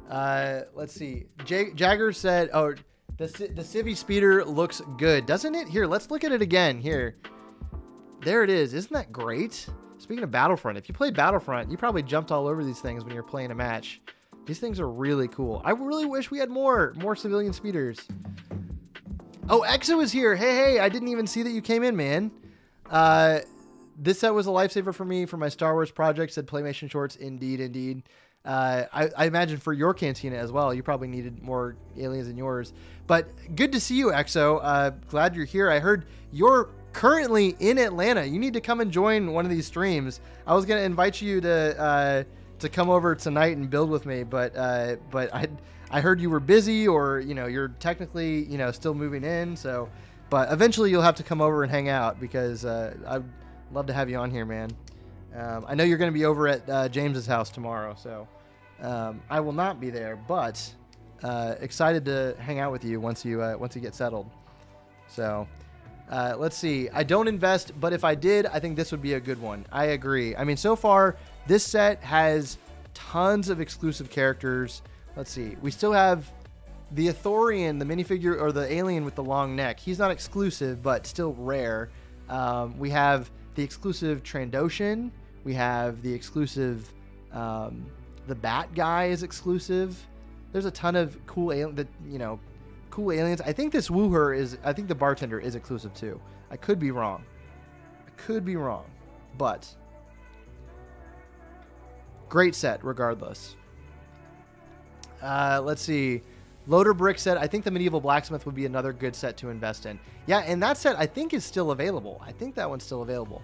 Let's see. Jagger said, "Oh, the Civvy Speeder looks good, doesn't it? Here, let's look at it again. Here, there it is. Isn't that great?" Speaking of Battlefront, if you played Battlefront, you probably jumped all over these things when you're playing a match. These things are really cool. I really wish we had more civilian speeders. Oh, Exo is here. Hey, I didn't even see that you came in, man. This set was a lifesaver for me for my Star Wars project, said Playmation Shorts. Indeed. I imagine for your Cantina as well. You probably needed more aliens in yours. But good to see you, Exo. Glad you're here. I heard you're currently in Atlanta. You need to come and join one of these streams. I was going to invite you to come over tonight and build with me, but I heard you were busy, or you're technically still moving in. So, but eventually you'll have to come over and hang out, because I'd love to have you on here, man. I know you're going to be over at James's house tomorrow, so I will not be there, but excited to hang out with you once you get settled. So let's see. I don't invest, but if I did, I think this would be a good one. I agree. I mean, so far this set has tons of exclusive characters. Let's see. We still have the Ithorian, the minifigure, or the alien with the long neck. He's not exclusive, but still rare. We have the exclusive Trandoshan. We have the exclusive, the Bat guy is exclusive. There's a ton of cool cool aliens. I think this Wooher I think the bartender is exclusive too. I could be wrong, but great set regardless. Let's see. Loader Brick said, I think the Medieval Blacksmith would be another good set to invest in. Yeah, and that set I think is still available. I think that one's still available.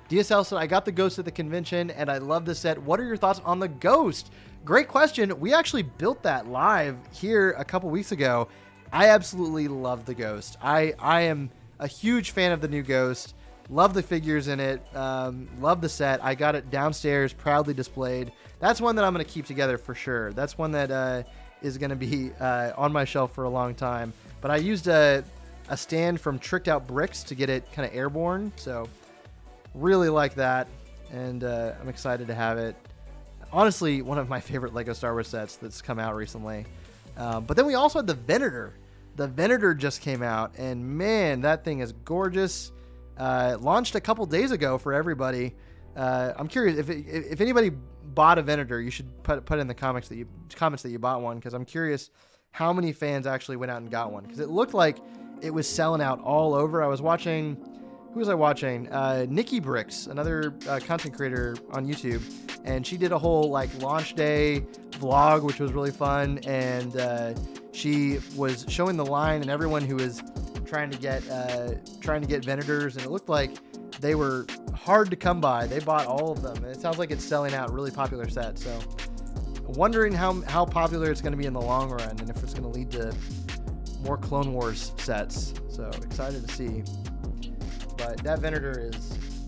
DSL said, I got the Ghost at the convention and I love the set. What are your thoughts on the Ghost? Great question. We actually built that live here a couple weeks ago. I absolutely love the Ghost. I am a huge fan of the new Ghost. Love the figures in it. Love the set. I got it downstairs, proudly displayed. That's one that I'm going to keep together for sure. That's one that is going to be on my shelf for a long time. But I used a stand from Tricked Out Bricks to get it kind of airborne. So really like that. And I'm excited to have it. Honestly, one of my favorite Lego Star Wars sets that's come out recently. But then we also had the Venator. The Venator just came out, and man, that thing is gorgeous. Launched a couple days ago for everybody. I'm curious if anybody bought a Venator, you should put in the comments that you bought one, because I'm curious how many fans actually went out and got one, because it looked like it was selling out all over. I was watching. Who was I watching? Nikki Bricks, another content creator on YouTube, and she did a whole launch day vlog, which was really fun. And she was showing the line and everyone who was trying to get Venators, and it looked like they were hard to come by. They bought all of them, and it sounds like it's selling out. Really popular set. So wondering how popular it's going to be in the long run, and if it's going to lead to more Clone Wars sets. So excited to see. But that Venator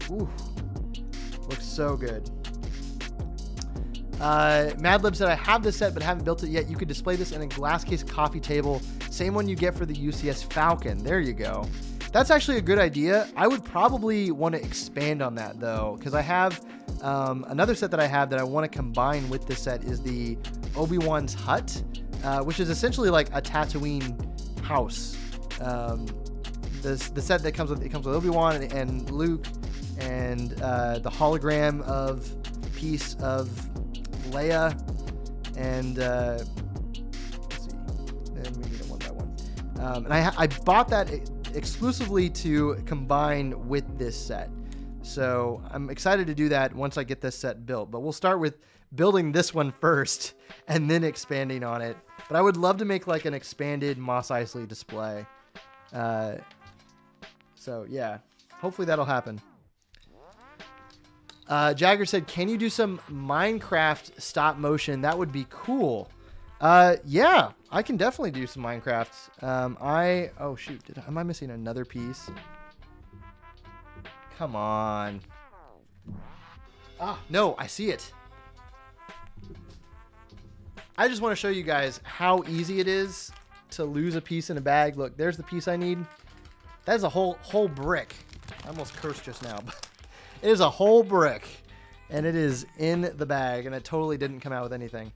looks so good. Madlib said, I have this set but haven't built it yet. You could display this in a glass case coffee table. Same one you get for the UCS Falcon. There you go. That's actually a good idea. I would probably want to expand on that though, because I have another set that I have that I want to combine with this set is the Obi-Wan's hut, which is essentially like a Tatooine house. The set that comes with Obi-Wan and Luke, and the hologram of piece of Leia, and let's see, then we need it one by one. And I bought that exclusively to combine with this set, so I'm excited to do that once I get this set built. But we'll start with building this one first and then expanding on it. But I would love to make like an expanded Mos Eisley display. So yeah, hopefully that'll happen. Jagger said, can you do some Minecraft stop motion? That would be cool. Yeah, I can definitely do some Minecraft. Oh shoot, am I missing another piece? Come on. Ah, no, I see it. I just want to show you guys how easy it is to lose a piece in a bag. Look, there's the piece I need. That is a whole brick. I almost cursed just now. But it is a whole brick. And it is in the bag. And it totally didn't come out with anything.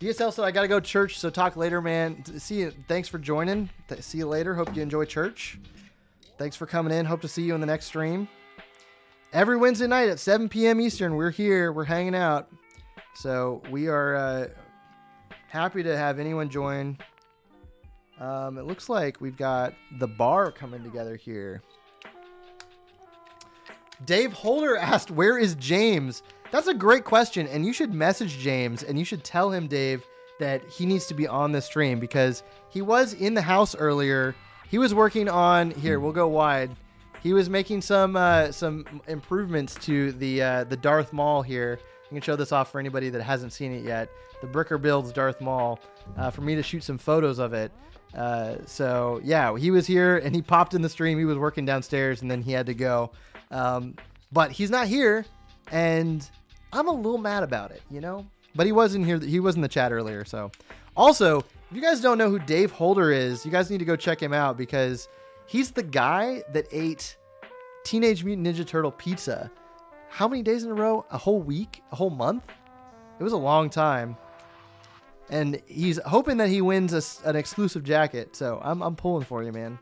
DSL said, I got to go to church, so talk later, man. See you. Thanks for joining. See you later. Hope you enjoy church. Thanks for coming in. Hope to see you in the next stream. Every Wednesday night at 7 p.m. Eastern, we're here. We're hanging out. So we are happy to have anyone join. It looks like we've got the bar coming together here. Dave Holder asked, where is James? That's a great question, and you should message James, and you should tell him, Dave, that he needs to be on the stream, because he was in the house earlier. He was working on, here, we'll go wide. He was making some improvements to the Darth Maul here. I can show this off for anybody that hasn't seen it yet. The Bricker Builds Darth Maul, for me to shoot some photos of it. So, yeah, he was here, and he popped in the stream. He was working downstairs, and then he had to go. But he's not here, and I'm a little mad about it, you know? But he wasn't here. He was in the chat earlier, so. Also, if you guys don't know who Dave Holder is, you guys need to go check him out, because he's the guy that ate Teenage Mutant Ninja Turtle pizza. How many days in a row? A whole week? A whole month? It was a long time. And he's hoping that he wins an exclusive jacket, so I'm pulling for you, man.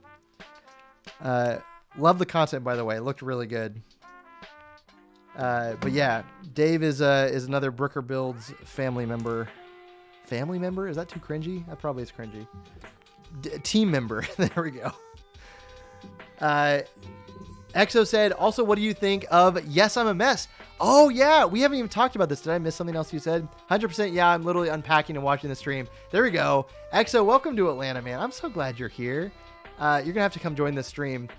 Love the content, by the way. It looked really good. But yeah, Dave is another Bricker Builds family member. Family member? Is that too cringy? That probably is cringy. Team member. There we go. Exo said, also, what do you think of Yes, I'm a Mess? Oh, yeah. We haven't even talked about this. Did I miss something else you said? 100%. Yeah, I'm literally unpacking and watching the stream. There we go. Exo, welcome to Atlanta, man. I'm so glad you're here. You're going to have to come join this stream.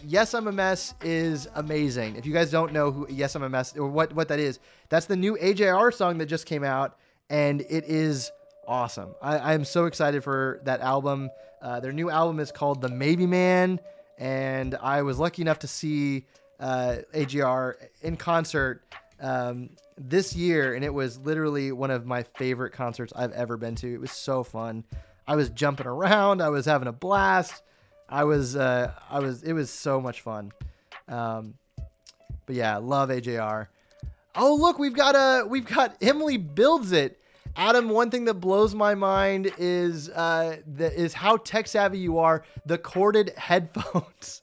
Yes, I'm a Mess is amazing. If you guys don't know who Yes, I'm a Mess or what that is, that's the new AJR song that just came out, and it is awesome. I am so excited for that album. Their new album is called The Maybe Man, and I was lucky enough to see AJR in concert this year, and it was literally one of my favorite concerts I've ever been to. It was so fun. I was jumping around. I was having a blast. It was so much fun. But yeah, love AJR. Oh, look, we've got Emily Builds It. Adam, one thing that blows my mind is how tech savvy you are. The corded headphones.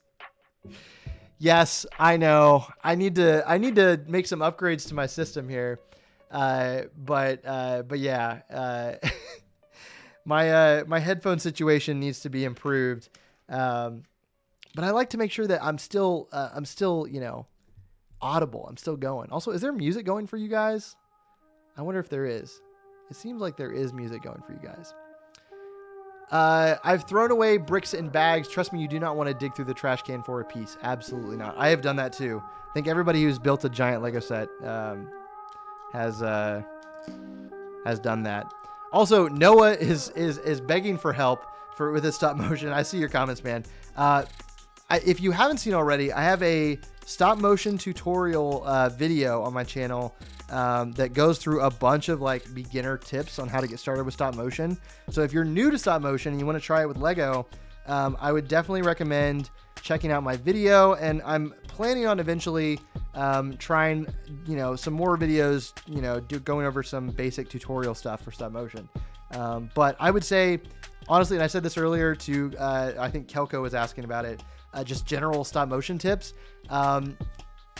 Yes, I know. I need to make some upgrades to my system here. But yeah, my headphone situation needs to be improved. But I like to make sure that I'm still, audible. I'm still going. Also, is there music going for you guys? I wonder if there is. It seems like there is music going for you guys. I've thrown away bricks in bags. Trust me, you do not want to dig through the trash can for a piece. Absolutely not. I have done that too. I think everybody who's built a giant Lego set has done that. Also, Noah is begging for help with his stop motion. I see your comments, man. If you haven't seen already, I have a stop motion tutorial video on my channel that goes through a bunch of like beginner tips on how to get started with stop motion. So if you're new to stop motion and you want to try it with Lego, I would definitely recommend checking out my video. And I'm planning on eventually trying, some more videos, going over some basic tutorial stuff for stop motion. But I would say, honestly, and I said this earlier to, I think Kelko was asking about it, just general stop motion tips.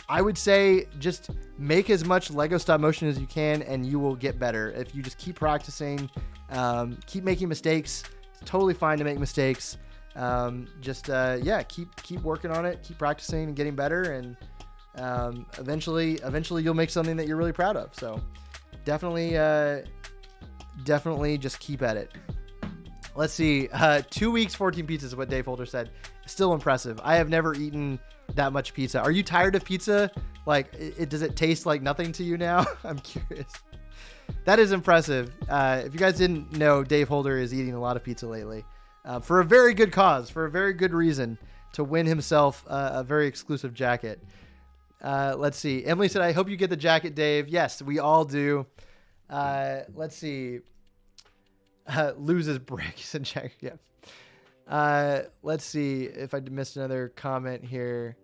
I would say just make as much Lego stop motion as you can, and you will get better. If you just keep practicing, keep making mistakes. It's totally fine to make mistakes. Keep working on it, keep practicing and getting better, and eventually you'll make something that you're really proud of. So definitely just keep at it. Let's see. 2 weeks, 14 pizzas is what Dave Holder said. Still impressive. I have never eaten that much pizza. Are you tired of pizza? Like, does it taste like nothing to you now? I'm curious. That is impressive. If you guys didn't know, Dave Holder is eating a lot of pizza lately for a very good cause, for a very good reason, to win himself a very exclusive jacket. Let's see. Emily said, I hope you get the jacket, Dave. Yes, we all do. Let's see. Loses bricks and check. Yeah. Let's see if I missed another comment here.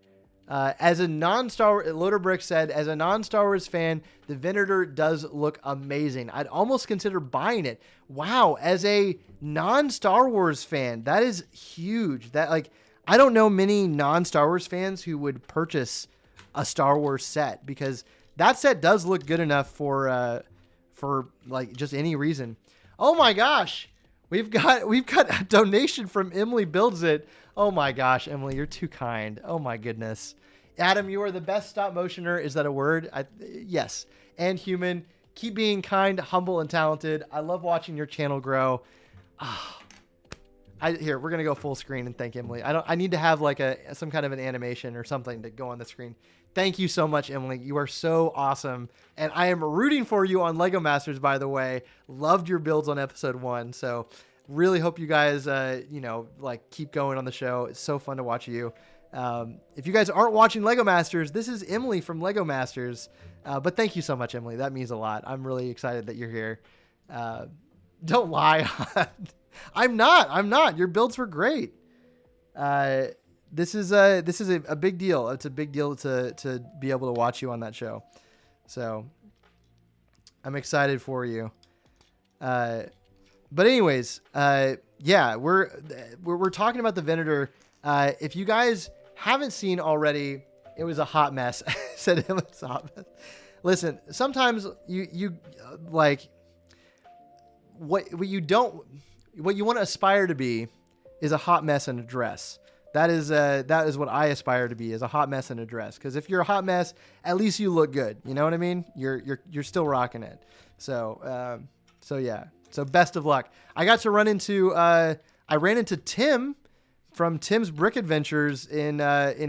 As a non-Star Wars, Loader Brick said, as a non-Star Wars fan, the Venator does look amazing. I'd almost consider buying it. Wow, as a non-Star Wars fan, that is huge. That like, I don't know many non-Star Wars fans who would purchase a Star Wars set, because that set does look good enough for like just any reason. Oh my gosh, we've got a donation from Emily Builds It. Oh my gosh, Emily, you're too kind. Oh my goodness. Adam, you are the best stop motioner. Is that a word? Yes. And human. Keep being kind, humble, and talented. I love watching your channel grow. Here, we're going to go full screen and thank Emily. I need to have like some kind of an animation or something to go on the screen. Thank you so much, Emily. You are so awesome. And I am rooting for you on Lego Masters, by the way. Loved your builds on episode 1. So really hope you guys, like keep going on the show. It's so fun to watch you. If you guys aren't watching Lego Masters, this is Emily from Lego Masters. But thank you so much, Emily. That means a lot. I'm really excited that you're here. Don't lie. I'm not. Your builds were great. This is a big deal. It's a big deal to be able to watch you on that show. So I'm excited for you. But anyways, yeah, we're talking about the Venator. If you guys haven't seen already, it was a hot mess. Said it was a hot mess. Listen, sometimes you like what you want to aspire to be is a hot mess in a dress. That is what I aspire to be, is a hot mess in a dress. Because if you're a hot mess, at least you look good. You know what I mean? You're still rocking it. So yeah. So best of luck. I got to run into I ran into Tim from Tim's Brick Adventures in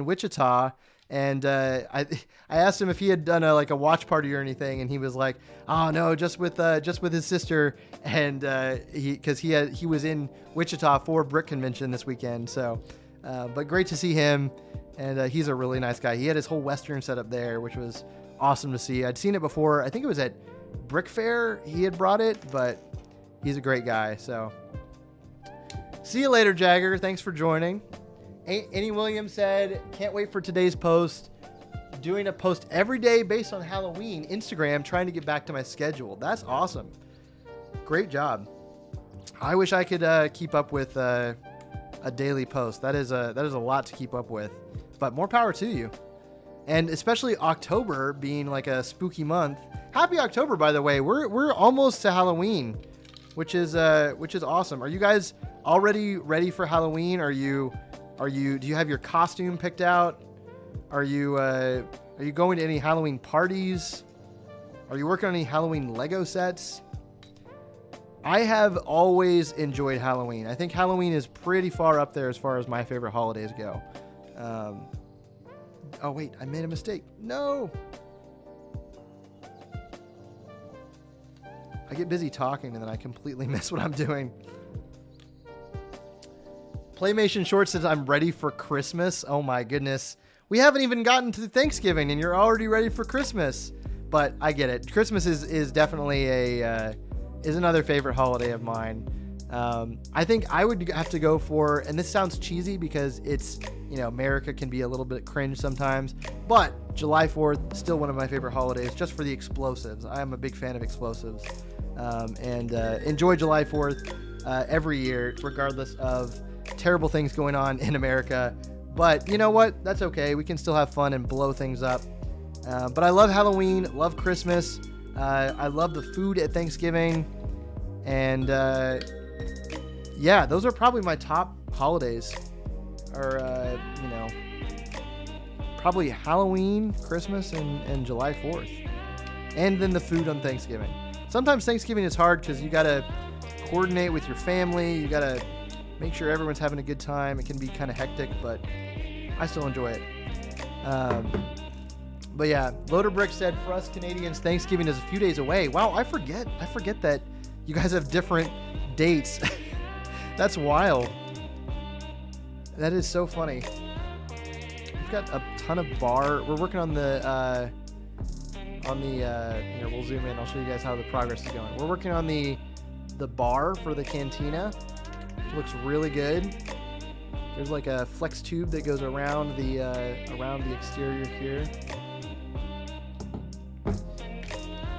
Wichita, and I asked him if he had done a watch party or anything, and he was like, "Oh no, just with his sister," and he was in Wichita for Brick Convention this weekend. So, but great to see him, and he's a really nice guy. He had his whole Western setup there, which was awesome to see. I'd seen it before. I think it was at Brick Fair he had brought it, but he's a great guy. So see you later, Jagger. Thanks for joining. Annie Williams said, can't wait for today's post. Doing a post every day based on Halloween. Instagram, trying to get back to my schedule. That's awesome. Great job. I wish I could keep up with a daily post. That is a lot to keep up with, but more power to you. And especially October being like a spooky month. Happy October, by the way. We're almost to Halloween, which is awesome. Are you guys already ready for Halloween? Do you have your costume picked out? Are you going to any Halloween parties? Are you working on any Halloween Lego sets? I have always enjoyed Halloween. I think Halloween is pretty far up there as far as my favorite holidays go. Oh wait, I made a mistake. No. I get busy talking and then I completely miss what I'm doing. Playmation Short says, I'm ready for Christmas. Oh my goodness. We haven't even gotten to Thanksgiving and you're already ready for Christmas. But I get it. Christmas is definitely is another favorite holiday of mine. I think I would have to go for, and this sounds cheesy because it's, America can be a little bit cringe sometimes, but July 4th, still one of my favorite holidays just for the explosives. I am a big fan of explosives. And enjoy July 4th every year, regardless of terrible things going on in America. But you know what? That's okay. We can still have fun and blow things up. But I love Halloween, love Christmas. I love the food at Thanksgiving. And yeah, those are probably my top holidays. Or, probably Halloween, Christmas, and July 4th. And then the food on Thanksgiving. Sometimes Thanksgiving is hard because you got to coordinate with your family. You got to make sure everyone's having a good time. It can be kind of hectic, but I still enjoy it. But yeah, Loader Brick said, for us Canadians, Thanksgiving is a few days away. Wow, I forget that you guys have different dates. That's wild. That is so funny. We've got a ton of bar. We're working on the here, we'll zoom in. I'll show you guys how the progress is going. We're working on the bar for the Cantina. It looks really good. There's like a flex tube that goes around the exterior here.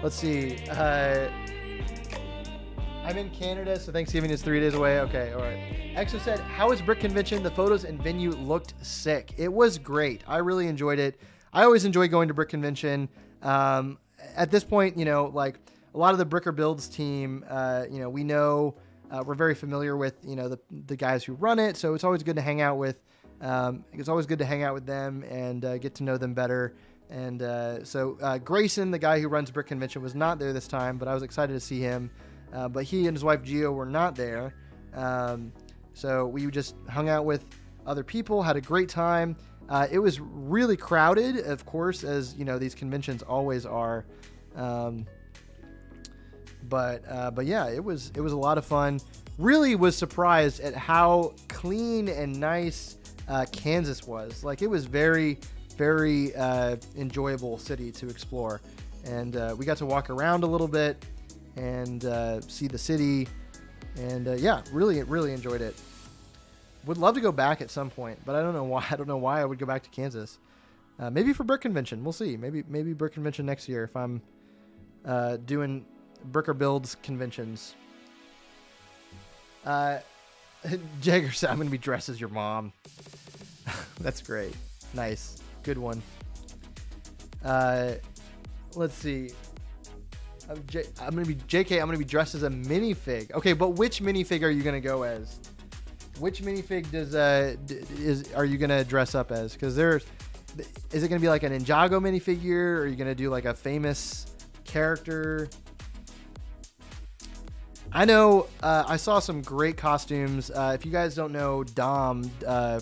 Let's see. I'm in Canada, so Thanksgiving is 3 days away. Okay, all right. Exo said, how was Brick Convention? The photos and venue looked sick. It was great. I really enjoyed it. I always enjoy going to Brick Convention. At this point, like a lot of the Bricker Builds team, we know, we're very familiar with, the guys who run it. So it's always good to hang out with, them and get to know them better. And so Grayson, the guy who runs Brick Convention, was not there this time, but I was excited to see him. But he and his wife Gio were not there. So we just hung out with other people, had a great time. It was really crowded, of course, as these conventions always are. But yeah, it was a lot of fun. Really was surprised at how clean and nice Kansas was. Like, it was very, very enjoyable city to explore. And we got to walk around a little bit and see the city. And yeah, really enjoyed it. Would love to go back at some point, but I don't know why. I don't know why I would go back to Kansas. Maybe for Brick Convention. We'll see. Maybe Brick Convention next year if I'm doing Bricker Builds conventions. Jagger said, I'm going to be dressed as your mom. That's great. Nice. Good one. Let's see. I'm going to be JK. I'm going to be dressed as a minifig. Okay, but which minifig are you going to go as? Which minifig are you going to dress up as? Because is it going to be like an Ninjago minifigure? Or are you going to do like a famous character? I know I saw some great costumes. If you guys don't know Dom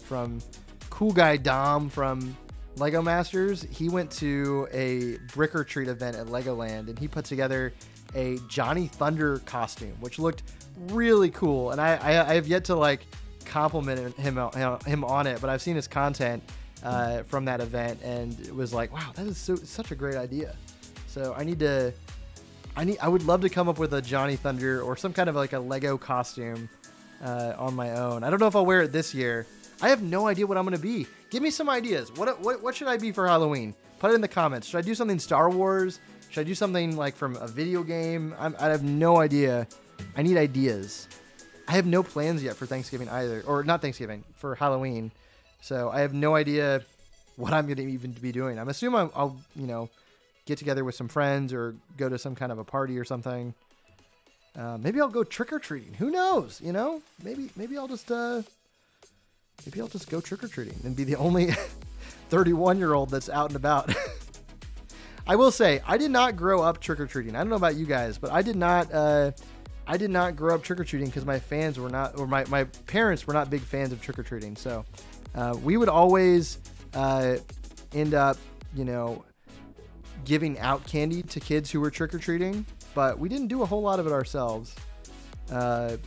from Cool Guy Dom from Lego Masters, he went to a Brick or Treat event at Legoland, and he put together a Johnny Thunder costume, which looked really cool. And I have yet to like compliment him on it, but I've seen his content from that event, and it was like, wow, that is such a great idea. So I would love to come up with a Johnny Thunder or some kind of like a Lego costume on my own. I don't know if I'll wear it this year. I have no idea what I'm going to be. Give me some ideas. What should I be for Halloween? Put it in the comments. Should I do something Star Wars? Should I do something like from a video game? I have no idea. I need ideas. I have no plans yet for Thanksgiving either. Or not Thanksgiving, for Halloween. So I have no idea what I'm going to even be doing. I'm assuming I'll get together with some friends or go to some kind of a party or something. Maybe I'll go trick-or-treating. Who knows? Maybe I'll just go trick-or-treating and be the only 31-year-old that's out and about. I will say, I did not grow up trick-or-treating. I don't know about you guys, but I did not grow up trick-or-treating because my parents were not big fans of trick-or-treating. So we would always end up, giving out candy to kids who were trick-or-treating, but we didn't do a whole lot of it ourselves. So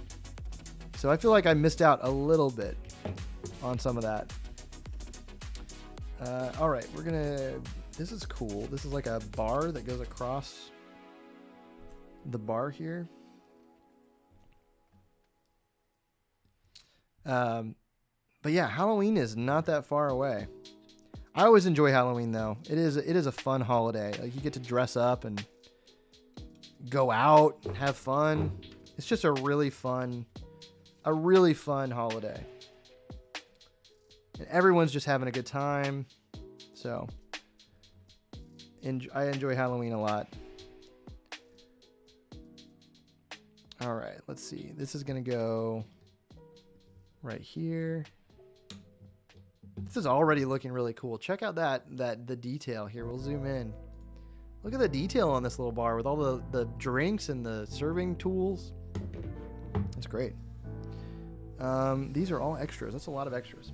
I feel like I missed out a little bit on some of that. All right, this is cool. This is like a bar that goes across the bar here. But yeah, Halloween is not that far away. I always enjoy Halloween though. It is a fun holiday. Like, you get to dress up and go out and have fun. It's just a really fun holiday. And everyone's just having a good time. So I enjoy Halloween a lot. All right, let's see. This is going to go right here. This is already looking really cool. Check out the detail here. We'll zoom in. Look at the detail on this little bar with all the drinks and the serving tools. That's great. These are all extras. That's a lot of extras.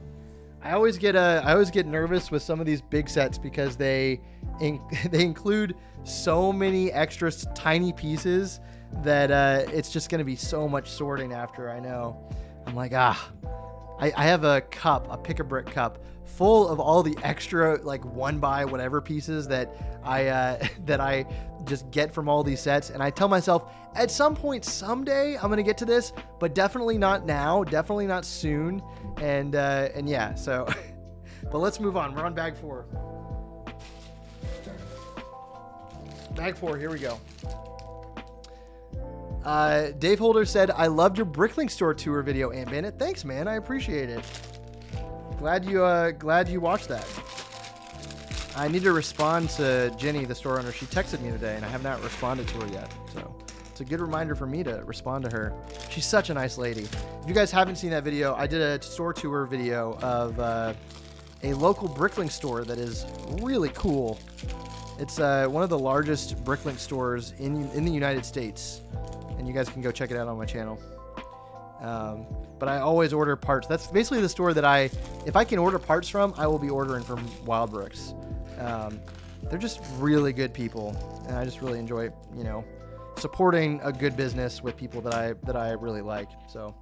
I always get nervous with some of these big sets because they include so many extra tiny pieces that it's just going to be so much sorting after. I know. I'm like, I have a cup, a pick-a-brick cup, full of all the extra like one by whatever pieces that I just get from all these sets, and I tell myself at some point someday I'm gonna get to this, but definitely not now, definitely not soon, and yeah. So, but let's move on. We're on bag 4. Bag 4. Here we go. Dave Holder said, "I loved your Bricklink store tour video, Aunt Bandit." Thanks, man. I appreciate it. Glad you watched that. I need to respond to Jenny, the store owner. She texted me today, and I have not responded to her yet. So it's a good reminder for me to respond to her. She's such a nice lady. If you guys haven't seen that video, I did a store tour video of a local Bricklink store that is really cool. It's one of the largest Bricklink stores in the United States. And you guys can go check it out on my channel. But I always order parts. That's basically the store that if I can order parts from, I will be ordering from Wild Bricks. They're just really good people, and I just really enjoy, supporting a good business with people that I really like. So,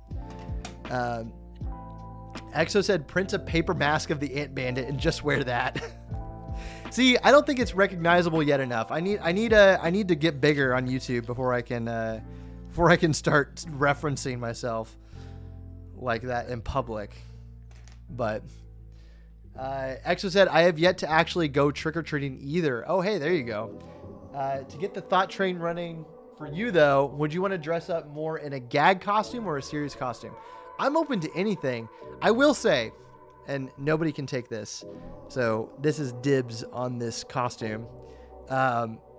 Exo said, "Print a paper mask of the Ant Bandit and just wear that." See, I don't think it's recognizable yet enough. I need to get bigger on YouTube before I can start referencing myself like that in public. But Exo said, "I have yet to actually go trick-or-treating either." Oh, hey, there you go. To get the thought train running for you, though, would you want to dress up more in a gag costume or a serious costume? I'm open to anything. I will say, and nobody can take this, so this is dibs on this costume.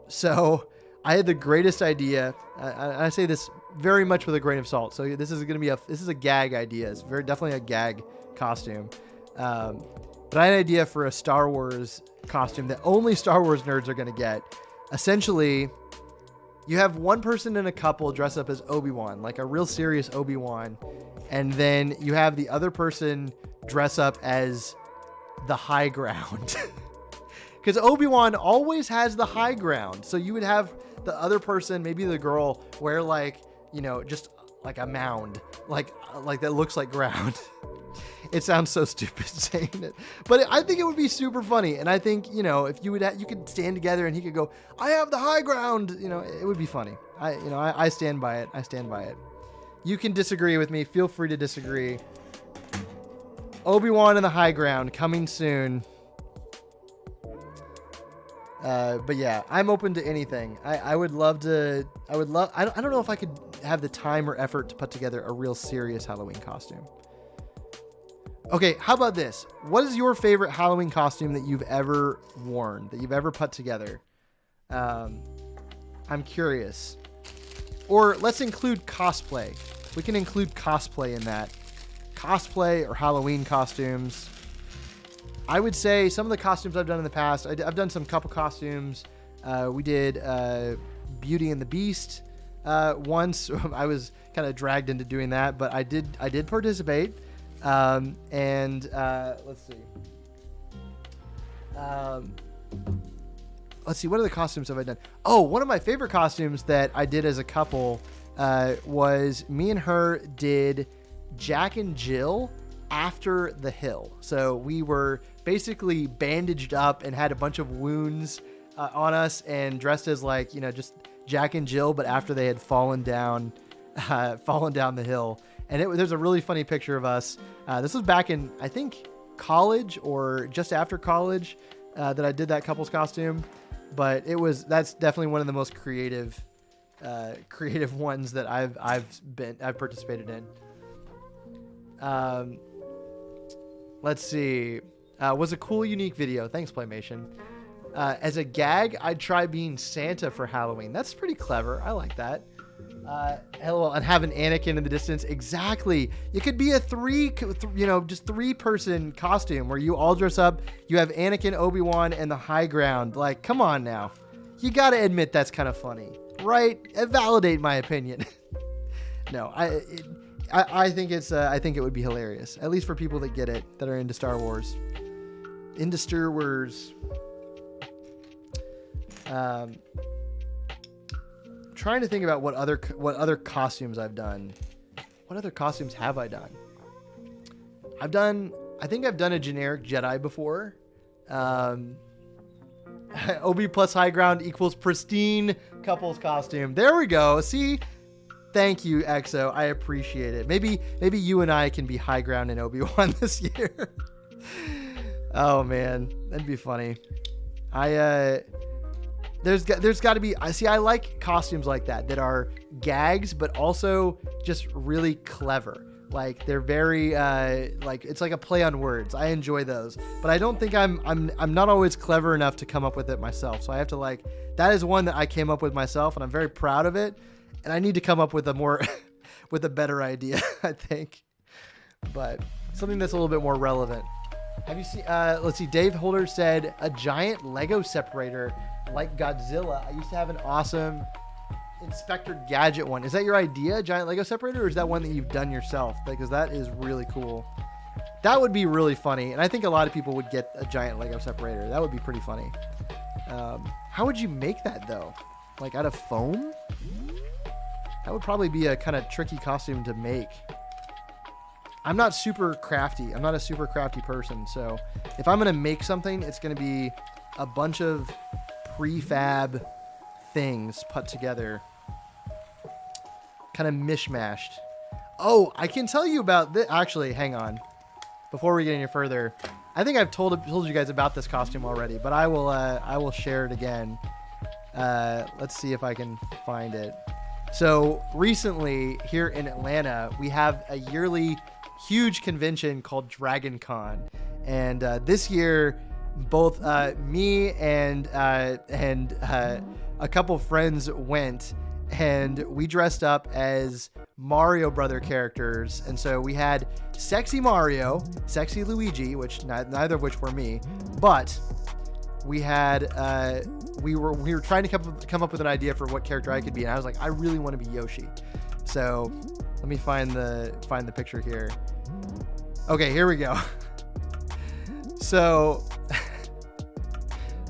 So I had the greatest idea. I say this very much with a grain of salt. So this is a gag idea. It's definitely a gag costume. But I had an idea for a Star Wars costume that only Star Wars nerds are going to get. Essentially, you have one person in a couple dress up as Obi-Wan, like a real serious Obi-Wan, and then you have the other person dress up as the high ground. Because Obi-Wan always has the high ground. So you would have the other person, maybe the girl, wear just like a mound, like that looks like ground. It sounds so stupid saying it, but I think it would be super funny. And I think, if you could stand together and he could go, "I have the high ground," it would be funny. I stand by it. I stand by it. You can disagree with me. Feel free to disagree. Obi-Wan and the high ground coming soon. But yeah, I'm open to anything. I don't know if I could have the time or effort to put together a real serious Halloween costume. Okay, how about this? What is your favorite Halloween costume that you've ever worn, that you've ever put together? I'm curious. Or let's include cosplay. We can include cosplay in that. Cosplay or Halloween costumes. I would say some of the costumes I've done in the past, I've done some couple costumes. We did Beauty and the Beast once. I was kind of dragged into doing that, but I did participate. Let's see. What other costumes have I done? Oh, one of my favorite costumes that I did as a couple was me and her did Jack and Jill after the hill. So we were basically bandaged up and had a bunch of wounds on us and dressed as just Jack and Jill, but after they had fallen down the hill. And there's a really funny picture of us. This was back in, I think, college or just after college that I did that couple's costume. But that's definitely one of the most creative ones that I've participated in. Let's see. Was a cool, unique video. Thanks, Playmation. As a gag, I'd try being Santa for Halloween. That's pretty clever. I like that. LOL, and have an Anakin in the distance. Exactly. It could be a just 3-person costume where you all dress up. You have Anakin, Obi-Wan, and the high ground. Like, come on now. You got to admit that's kind of funny, right? Validate my opinion. No, I think I think it would be hilarious, at least for people that get it, that are into Star Wars. Into Star Wars. Trying to think about what other costumes I've done. What other costumes have I done? I think I've done a generic Jedi before. Obi plus high ground equals pristine couples costume. There we go. See? Thank you, EXO. I appreciate it. Maybe you and I can be high ground in Obi-Wan this year. Oh man, that'd be funny. There's got to be. I like costumes like that are gags, but also just really clever. Like they're very like it's like a play on words. I enjoy those, but I don't think I'm not always clever enough to come up with it myself. So I have to that is one that I came up with myself, and I'm very proud of it. And I need to come up with a more with a better idea, I think, but something that's a little bit more relevant. Have you seen? Let's see. Dave Holder said a giant Lego separator like Godzilla. I used to have an awesome Inspector Gadget one. Is that your idea, giant Lego separator, or is that one that you've done yourself? Because that is really cool. That would be really funny, and I think a lot of people would get a giant Lego separator. That would be pretty funny. How would you make that though? Like out of foam? That would probably be a kind of tricky costume to make. I'm not super crafty. I'm not a super crafty person. So if I'm going to make something, it's going to be a bunch of prefab things put together. Kind of mishmashed. Oh, I can tell you about this. Actually, hang on. Before we get any further, I think I've told you guys about this costume already, but I will share it again. Let's see if I can find it. So recently here in Atlanta, we have a yearly huge convention called Dragon Con. And this year, both me and a couple friends went, and we dressed up as Mario Brother characters. And so we had sexy Mario, sexy Luigi, which neither of which were me, but we had we were trying to come up with an idea for what character I could be, and I was like, I really want to be Yoshi. So let me find the picture here. Okay, here we go. So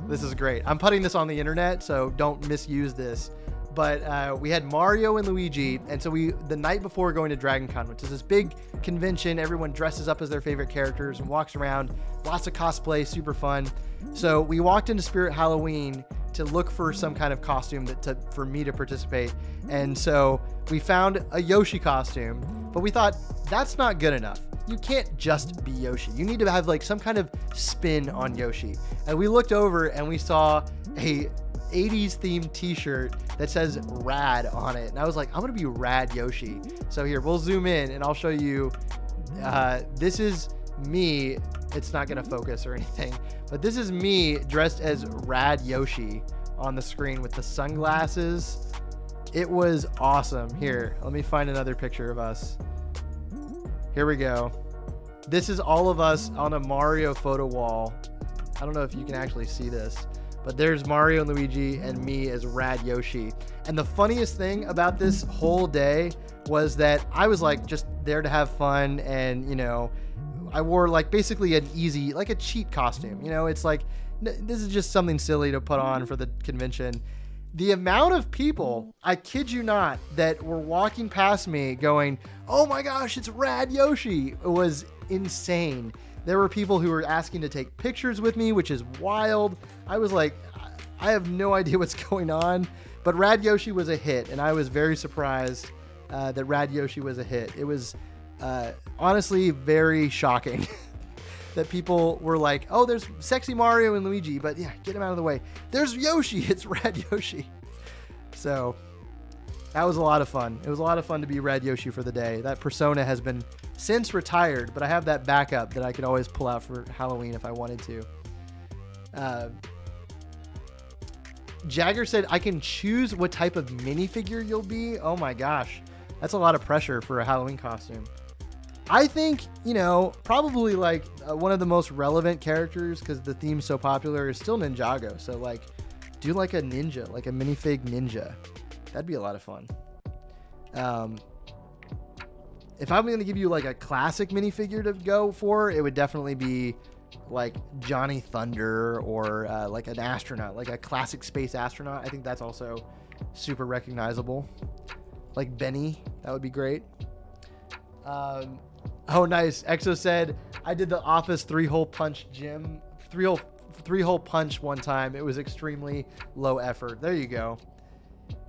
this is great. I'm putting this on the internet, so don't misuse this. But we had Mario and Luigi, and so the night before going to Dragon Con, which is this big convention, everyone dresses up as their favorite characters and walks around, lots of cosplay, super fun. So we walked into Spirit Halloween to look for some kind of costume for me to participate. And so we found a Yoshi costume, but we thought that's not good enough. You can't just be Yoshi. You need to have like some kind of spin on Yoshi. And we looked over and we saw a 80s themed t-shirt that says Rad on it. And I was like, I'm going to be Rad Yoshi. So here, we'll zoom in and I'll show you. This is me. It's not going to focus or anything, but this is me dressed as Rad Yoshi on the screen with the sunglasses. It was awesome. Here, let me find another picture of us. Here we go. This is all of us on a Mario photo wall. I don't know if you can actually see this, but there's Mario and Luigi and me as Rad Yoshi. And the funniest thing about this whole day was that I was like just there to have fun, and you know, I wore like basically an easy, like a cheat costume. You know, it's like, this is just something silly to put on for the convention. The amount of people, I kid you not, that were walking past me going, oh my gosh, it's Rad Yoshi. It was insane. There were people who were asking to take pictures with me, which is wild. I was like, I have no idea what's going on, but Rad Yoshi was a hit, and I was very surprised that Rad Yoshi was a hit. It was honestly very shocking that people were like, oh, there's sexy Mario and Luigi, but yeah, get him out of the way. There's Yoshi, it's Rad Yoshi. So that was a lot of fun. It was a lot of fun to be Rad Yoshi for the day. That persona has been since retired, but I have that backup that I could always pull out for Halloween if I wanted to. Jagger said, I can choose what type of minifigure you'll be. Oh my gosh. That's a lot of pressure for a Halloween costume. I think, you know, probably like one of the most relevant characters, because the theme's so popular, is still Ninjago. So like, do like a ninja, like a minifig ninja. That'd be a lot of fun. If I'm going to give you like a classic minifigure to go for, it would definitely be like Johnny Thunder, or like an astronaut, like a classic space astronaut. I think that's also super recognizable. Like Benny, that would be great. Oh, nice. Exo said, I did the Office three-hole punch gym. Three-hole punch one time. It was extremely low effort. There you go.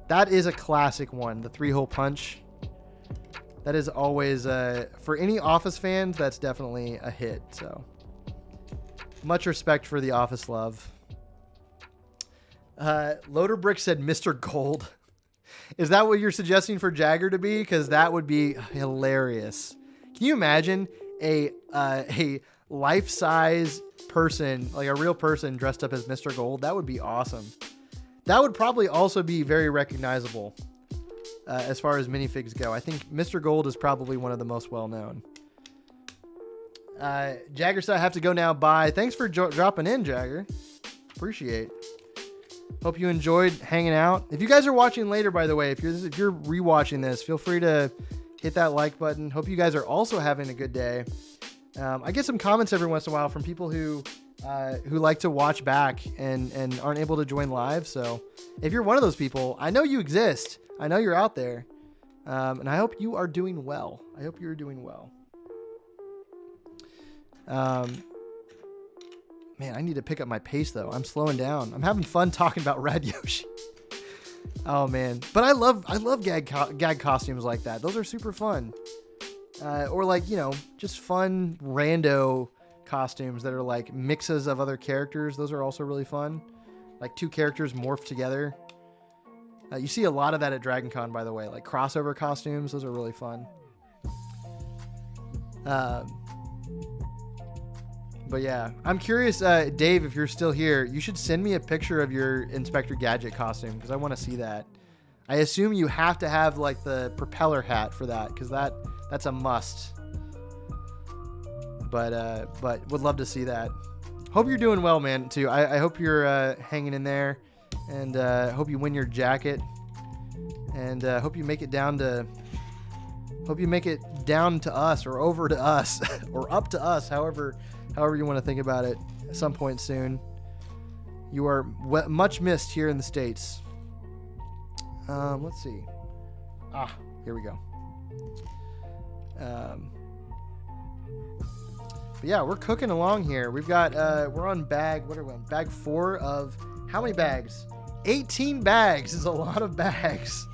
That is a classic one. The three-hole punch. That is always, for any Office fans, that's definitely a hit. So, much respect for the Office love. Loader Brick said Mr. Gold. Is that what you're suggesting for Jagger to be? Because that would be hilarious. Can you imagine a life-size person, like a real person dressed up as Mr. Gold? That would be awesome. That would probably also be very recognizable as far as minifigs go. I think Mr. Gold is probably one of the most well-known. Jagger said I have to go now. Bye. Thanks for dropping in, Jagger. Appreciate. Hope you enjoyed hanging out. If you guys are watching later, by the way, if you're rewatching this, feel free to hit that like button. Hope you guys are also having a good day. I get some comments every once in a while from people who like to watch back and aren't able to join live. So if you're one of those people, I know you exist. I know you're out there. And I hope you are doing well. I hope you're doing well. Man, I need to pick up my pace though. I'm slowing down. I'm having fun talking about Rad Yoshi. Oh man, but I love gag costumes like that. Those are super fun. Or like, you know, just fun rando costumes that are like mixes of other characters. Those are also really fun. Like two characters morph together. You see a lot of that at Dragon Con, by the way, like crossover costumes. Those are really fun. But yeah, I'm curious, Dave, if you're still here, you should send me a picture of your Inspector Gadget costume because I want to see that. I assume you have to have like the propeller hat for that because that's a must. But would love to see that. Hope you're doing well, man. Too. I hope you're hanging in there, and hope you win your jacket, and hope you make it down to. Hope you make it down to us or over to us or up to us, however you want to think about it, at some point soon. You are much missed here in the States. Let's see. Here we go. But yeah, we're cooking along here. We've got, we're on what are we on? Bag 4 of, how many bags? 18 bags is a lot of bags.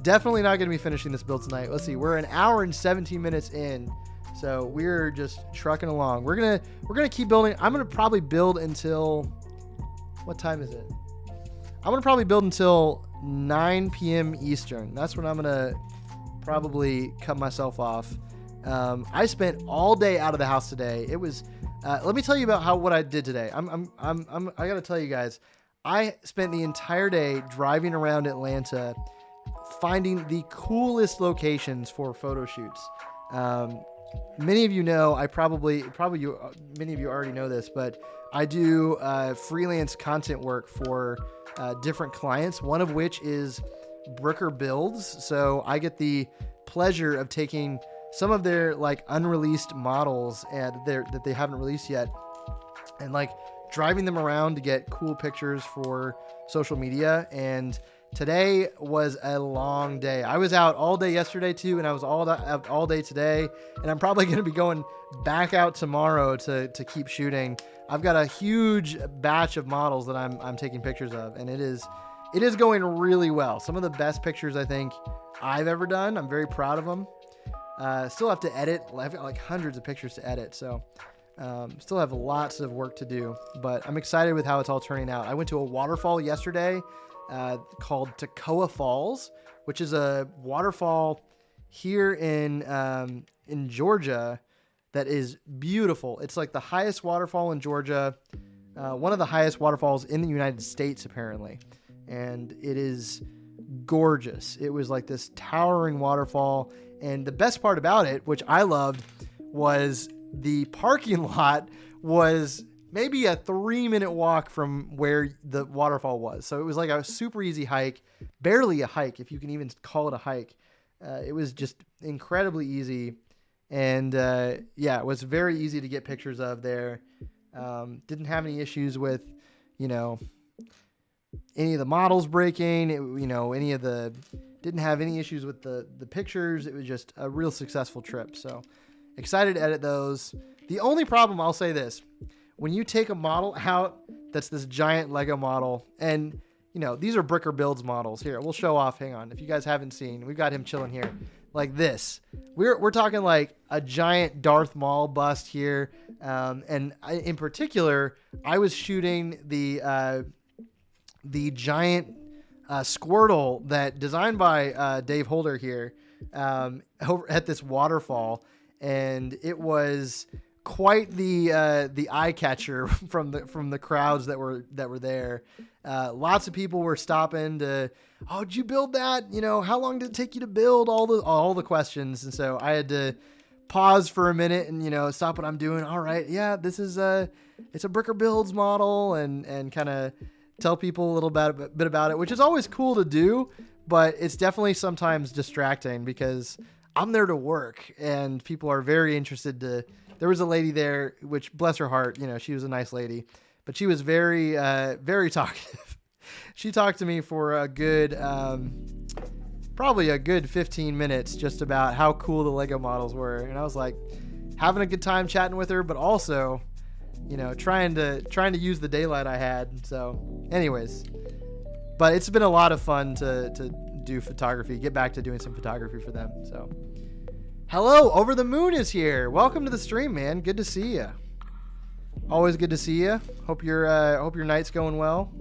Definitely not going to be finishing this build tonight. Let's see. We're an hour and 17 minutes in. So we're just trucking along. We're gonna keep building. I'm gonna probably build until, what time is it? I'm gonna probably build until 9 p.m. Eastern. That's when I'm gonna probably cut myself off. I spent all day out of the house today. It was. Let me tell you about what I did today. I gotta tell you guys. I spent the entire day driving around Atlanta, finding the coolest locations for photo shoots. Many of you know, many of you already know this, but I do freelance content work for different clients, one of which is Brooker Builds. So I get the pleasure of taking some of their like unreleased models that they haven't released yet, and like driving them around to get cool pictures for social media. And today was a long day. I was out all day yesterday too, and I was out all day today, and I'm probably going to be going back out tomorrow to keep shooting. I've got a huge batch of models that I'm taking pictures of, and it is going really well. Some of the best pictures I think I've ever done. I'm very proud of them. Still have to edit. I've got like hundreds of pictures to edit, so still have lots of work to do, but I'm excited with how it's all turning out. I went to a waterfall yesterday called Toccoa Falls, which is a waterfall here in Georgia that is beautiful. It's like the highest waterfall in Georgia, one of the highest waterfalls in the United States apparently, and it is gorgeous. It was like this towering waterfall, and the best part about it, which I loved, was the parking lot was maybe a 3-minute walk from where the waterfall was. So it was like a super easy hike, barely a hike, if you can even call it a hike. It was just incredibly easy. And yeah, it was very easy to get pictures of there. Didn't have any issues with, any of the models breaking, didn't have any issues with the pictures. It was just a real successful trip. So Excited to edit those. The only problem, I'll say this, when you take a model out that's this giant Lego model, and you know, these are Bricker Builds models. Here, we'll show off. Hang on. If you guys haven't seen, we've got him chilling here like this. We're talking like a giant Darth Maul bust here. In particular, I was shooting the giant Squirtle that designed by Dave Holder here over at this waterfall, and it was quite the eye catcher from the crowds that were there. Lots of people were stopping to, oh, did you build that? You know, how long did it take you to build? All the questions, and so I had to pause for a minute and, you know, stop what I'm doing. All right, yeah, this is it's a Bricker Builds model, and kind of tell people a little bit about it, which is always cool to do, but it's definitely sometimes distracting because I'm there to work and people are very interested to. There was a lady there, which bless her heart, you know, she was a nice lady, but she was very, very talkative. She talked to me for a good, probably a good 15 minutes just about how cool the Lego models were. And I was like having a good time chatting with her, but also, you know, trying to use the daylight I had. So anyways, but it's been a lot of fun to do photography, get back to doing some photography for them. So hello, Over the Moon is here. Welcome to the stream, man. Good to see you. Always good to see you. Hope your night's going well.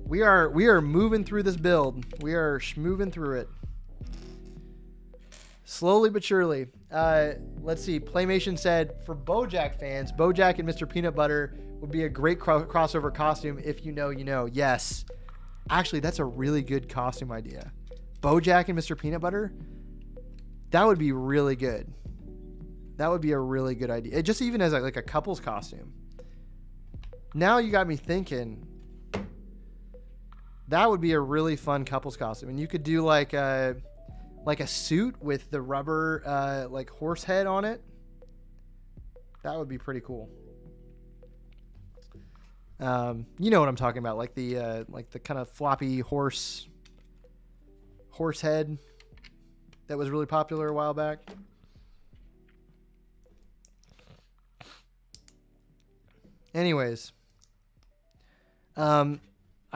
We are moving through this build. We are moving through it. Slowly but surely. Let's see. Playmation said, for BoJack fans, BoJack and Mr. Peanut Butter would be a great crossover costume if you know, you know. Yes. Actually, that's a really good costume idea. BoJack and Mr. Peanut Butter? That would be really good. That would be a really good idea. Just even as like a couple's costume. Now you got me thinking. That would be a really fun couple's costume. And you could do like a suit with the rubber like horse head on it. That would be pretty cool. You know what I'm talking about, like the kind of floppy horse head that was really popular a while back. Anyways, I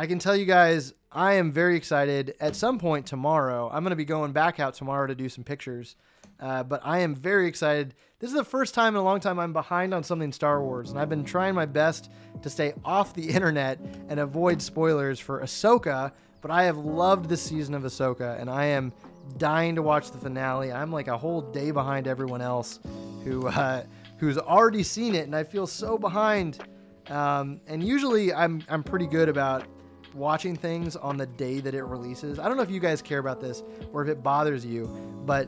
can tell you guys, I am very excited. At some point tomorrow, I'm going to be going back out tomorrow to do some pictures. But I am very excited. This is the first time in a long time I'm behind on something Star Wars, and I've been trying my best to stay off the internet and avoid spoilers for Ahsoka, but I have loved this season of Ahsoka, and I am dying to watch the finale. I'm like a whole day behind everyone else who's already seen it, and I feel so behind. And usually I'm pretty good about watching things on the day that it releases. I don't know if you guys care about this or if it bothers you, but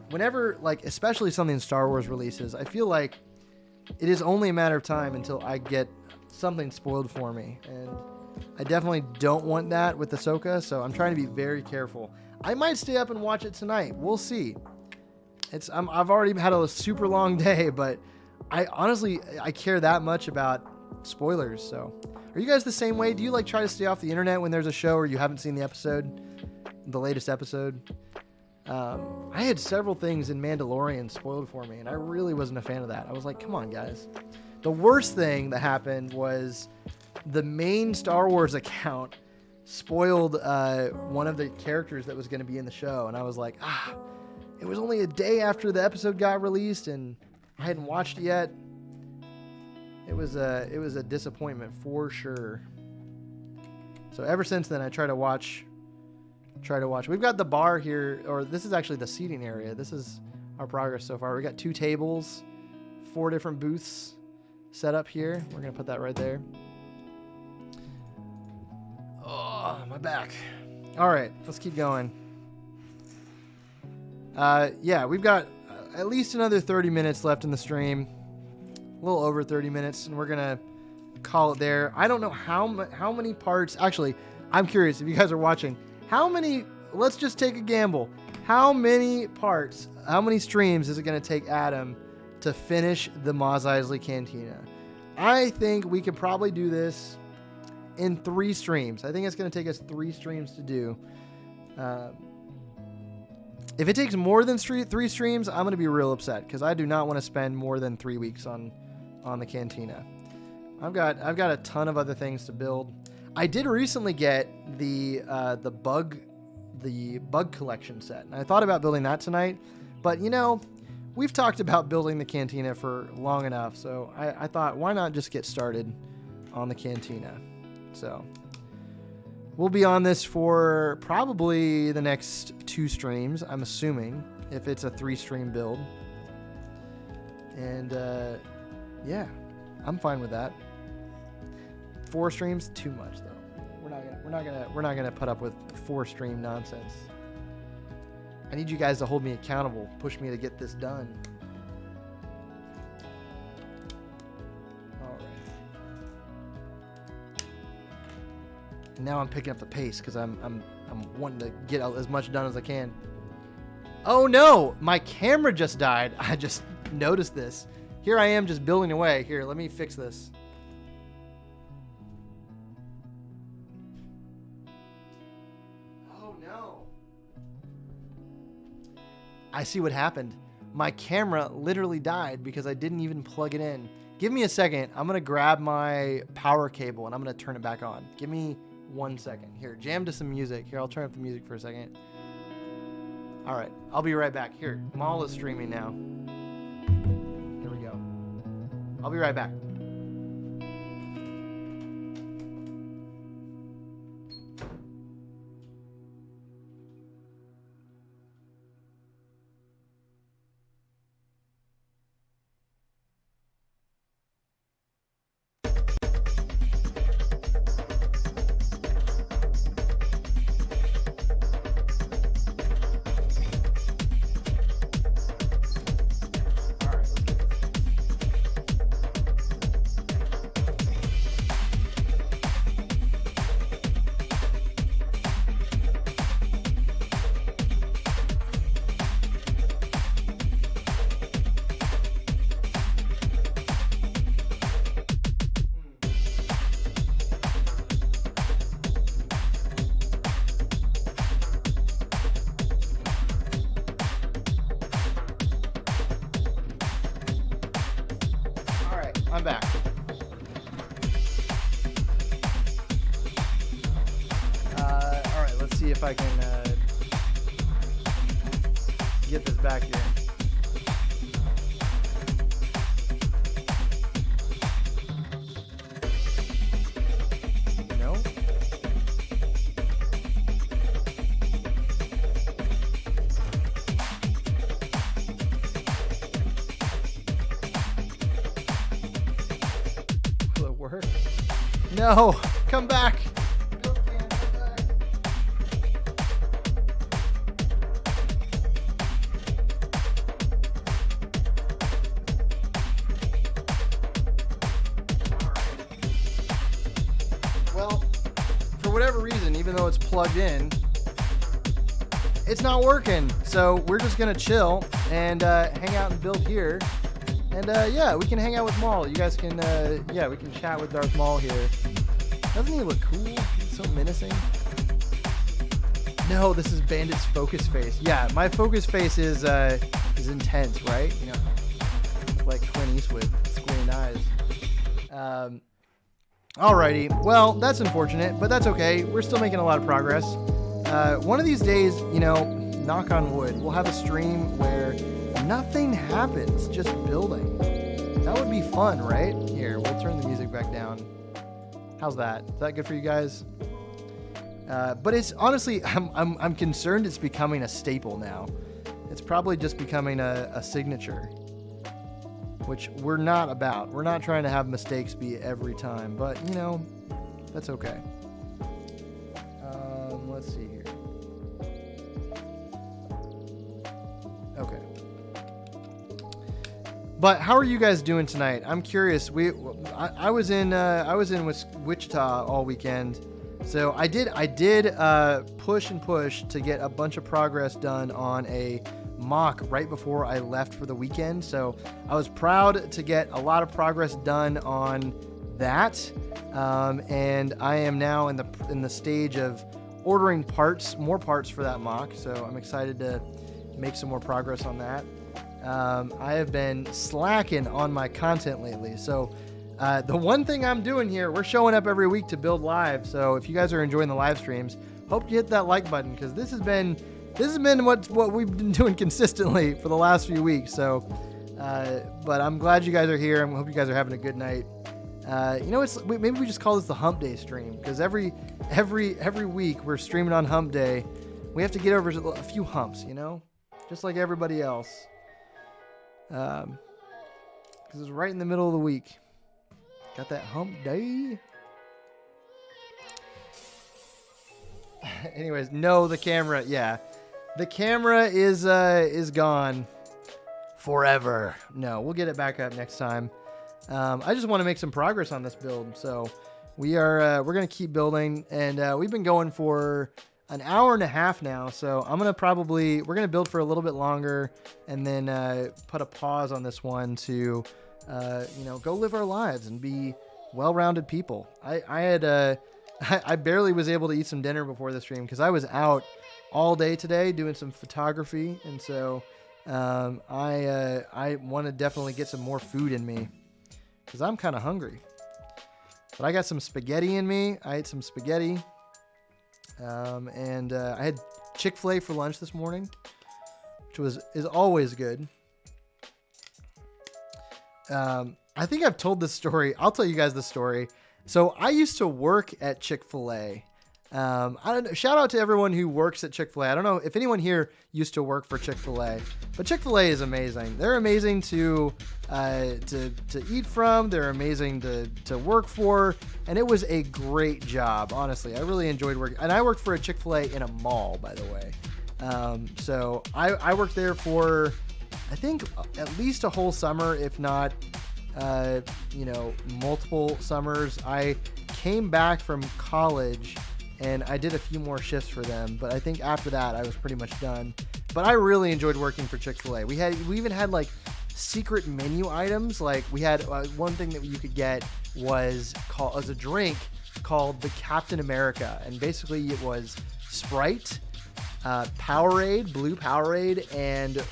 whenever, like, especially something Star Wars releases, I feel like it is only a matter of time until I get something spoiled for me. And I definitely don't want that with Ahsoka, so I'm trying to be very careful. I might stay up and watch it tonight. We'll see. I've already had a super long day, but I honestly care that much about spoilers. So are you guys the same way? Do you like try to stay off the internet when there's a show or you haven't seen the episode, the latest episode? I had several things in Mandalorian spoiled for me, and I really wasn't a fan of that. I was like, come on, guys. The worst thing that happened was the main Star Wars account spoiled one of the characters that was going to be in the show, and I was like, it was only a day after the episode got released, and I hadn't watched it yet. It was a disappointment for sure. So ever since then, I try to watch. We've got the bar here, or this is actually the seating area. This is our progress so far. We got 2 tables, 4 different booths set up here. We're gonna put that right there. Oh, my back. All right, let's keep going. Yeah, we've got at least another 30 minutes left in the stream. A little over 30 minutes, and we're gonna call it there. I don't know how many parts. Actually, I'm curious if you guys are watching. How many? Let's just take a gamble. How many parts? How many streams is it gonna take Adam to finish the Mos Eisley Cantina? I think we could probably do this in 3 streams. I think it's gonna take us 3 streams to do. If it takes more than 3 streams, I'm going to be real upset because I do not want to spend more than 3 weeks on the Cantina. I've got a ton of other things to build. I did recently get the bug collection set, and I thought about building that tonight, but you know, we've talked about building the Cantina for long enough, so I thought, why not just get started on the Cantina? So we'll be on this for probably the next 2 streams, I'm assuming, if it's a 3-stream build. And yeah, I'm fine with that. 4 streams, too much though. We're not gonna put up with 4-stream nonsense. I need you guys to hold me accountable, push me to get this done. All right. Now I'm picking up the pace because I'm wanting to get as much done as I can. Oh no, my camera just died. I just noticed this. Here I am just building away. Here, let me fix this. I see what happened. My camera literally died because I didn't even plug it in. Give me a second. I'm going to grab my power cable and I'm going to turn it back on. Give me 1 second. Here, jam to some music. Here, I'll turn up the music for a second. All right, I'll be right back. Here, Maul is streaming now. Here we go. I'll be right back. I'm back. All right, let's see if I can get this back here. No? No, come back. Well, for whatever reason, even though it's plugged in, it's not working. So we're just gonna chill and hang out and build here. And yeah, we can hang out with Maul. You guys can, yeah, we can chat with Darth Maul here. Doesn't he look cool? He's so menacing. No, this is Bandit's focus face. Yeah, my focus face is intense, right? You know, like Clint Eastwood, squinting eyes. Alrighty, well, that's unfortunate, but that's okay. We're still making a lot of progress. One of these days, you know, knock on wood, we'll have a stream where nothing happens, just building. That would be fun, right? Here, we'll turn the music back down. How's that? Is that good for you guys? But it's honestly, I'm concerned it's becoming a staple now. It's probably just becoming a signature, which we're not about. We're not trying to have mistakes be every time, but you know, that's okay. Let's see here. Okay. But how are you guys doing tonight? I'm curious. I was in Wichita all weekend, so I did push and push to get a bunch of progress done on a mock right before I left for the weekend. So I was proud to get a lot of progress done on that, and I am now in the stage of ordering parts, more parts for that mock. So I'm excited to make some more progress on that. I have been slacking on my content lately. So the one thing I'm doing here, we're showing up every week to build live. So if you guys are enjoying the live streams, hope you hit that like button, because this has been what we've been doing consistently for the last few weeks. So, but I'm glad you guys are here. I hope you guys are having a good night. Maybe we just call this the Hump Day stream, because every week we're streaming on Hump Day. We have to get over a few humps, just like everybody else. Because it's right in the middle of the week. Got that Hump Day. Anyways, no, the camera, yeah. The camera is gone forever. No, we'll get it back up next time. I just want to make some progress on this build. So we're going to keep building, and we've been going for an hour and a half now. So we're going to build for a little bit longer, and then put a pause on this one to, go live our lives and be well-rounded people. I barely was able to eat some dinner before the stream because I was out all day today doing some photography, and so I want to definitely get some more food in me because I'm kind of hungry. But I got some spaghetti in me. I ate some spaghetti, and I had Chick-fil-A for lunch this morning, which is always good. I think I've told this story. I'll tell you guys the story. So I used to work at Chick-fil-A. I don't know. Shout out to everyone who works at Chick-fil-A. I don't know if anyone here used to work for Chick-fil-A, but Chick-fil-A is amazing. They're amazing to eat from. They're amazing to work for, and it was a great job. Honestly, I really enjoyed working. And I worked for a Chick-fil-A in a mall, by the way. So I worked there for, I think, at least a whole summer, if not, multiple summers. I came back from college and I did a few more shifts for them, but I think after that I was pretty much done. But I really enjoyed working for Chick-fil-A. We even had like secret menu items. Like we had one thing that you could get was a drink called the Captain America, and basically it was Sprite, Powerade, blue Powerade, and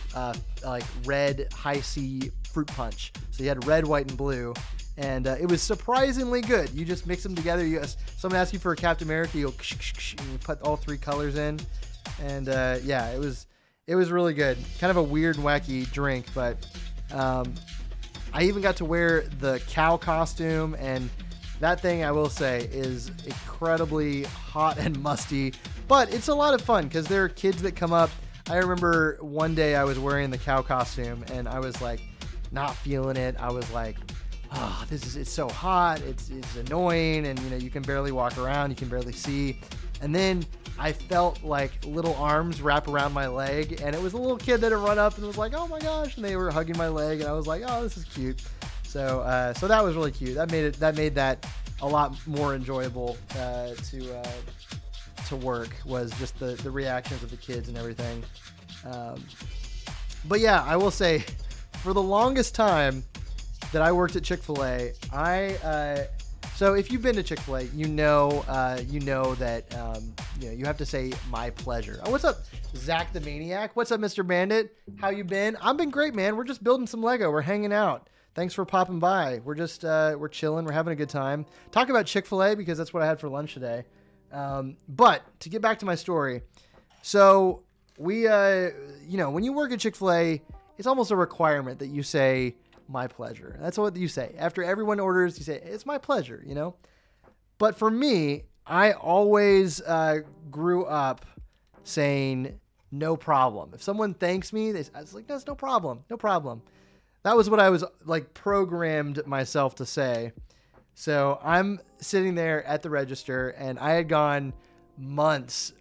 like red High C fruit punch. So you had red, white, and blue, and it was surprisingly good. You just mix them together. Someone asks you for a Captain America, you put all three colors in, and it was really good. Kind of a weird, wacky drink, but I even got to wear the cow costume, and that thing, I will say, is incredibly hot and musty, but it's a lot of fun because there are kids that come up. I remember one day I was wearing the cow costume and I was like not feeling it. I was like, oh, it's so hot. It's annoying. And you can barely walk around. You can barely see. And then I felt like little arms wrap around my leg, and it was a little kid that had run up and was like, oh my gosh. And they were hugging my leg, and I was like, oh, this is cute. So that was really cute. That made that a lot more enjoyable to work, was just the reactions of the kids and everything. But yeah, I will say, for the longest time that I worked at Chick-fil-A, so if you've been to Chick-fil-A, you know that you have to say my pleasure. Oh, what's up, Zach the Maniac? What's up, Mr. Bandit? How you been? I've been great, man. We're just building some Lego. We're hanging out. Thanks for popping by. We're just we're chilling. We're having a good time. Talk about Chick-fil-A because that's what I had for lunch today. But to get back to my story, so we when you work at Chick-fil-A, it's almost a requirement that you say my pleasure. That's what you say. After everyone orders, you say it's my pleasure, But for me, I always grew up saying no problem. If someone thanks me, I was like, that's no problem. No problem. That was what I was like programmed myself to say. So I'm sitting there at the register, and I had gone months,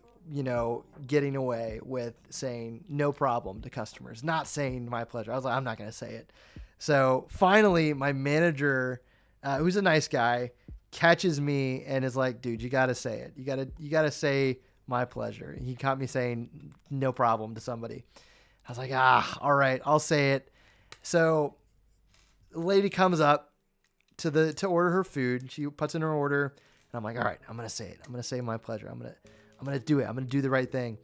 getting away with saying no problem to customers, not saying my pleasure. I was like, I'm not going to say it. So finally, my manager, who's a nice guy, catches me and is like, dude, you got to say it. You got to say my pleasure. He caught me saying no problem to somebody. I was like, all right, I'll say it. So the lady comes up to order her food. She puts in her order, and I'm like, all right, I'm going to say it. I'm going to say my pleasure. I'm going to do it. I'm going to do the right thing.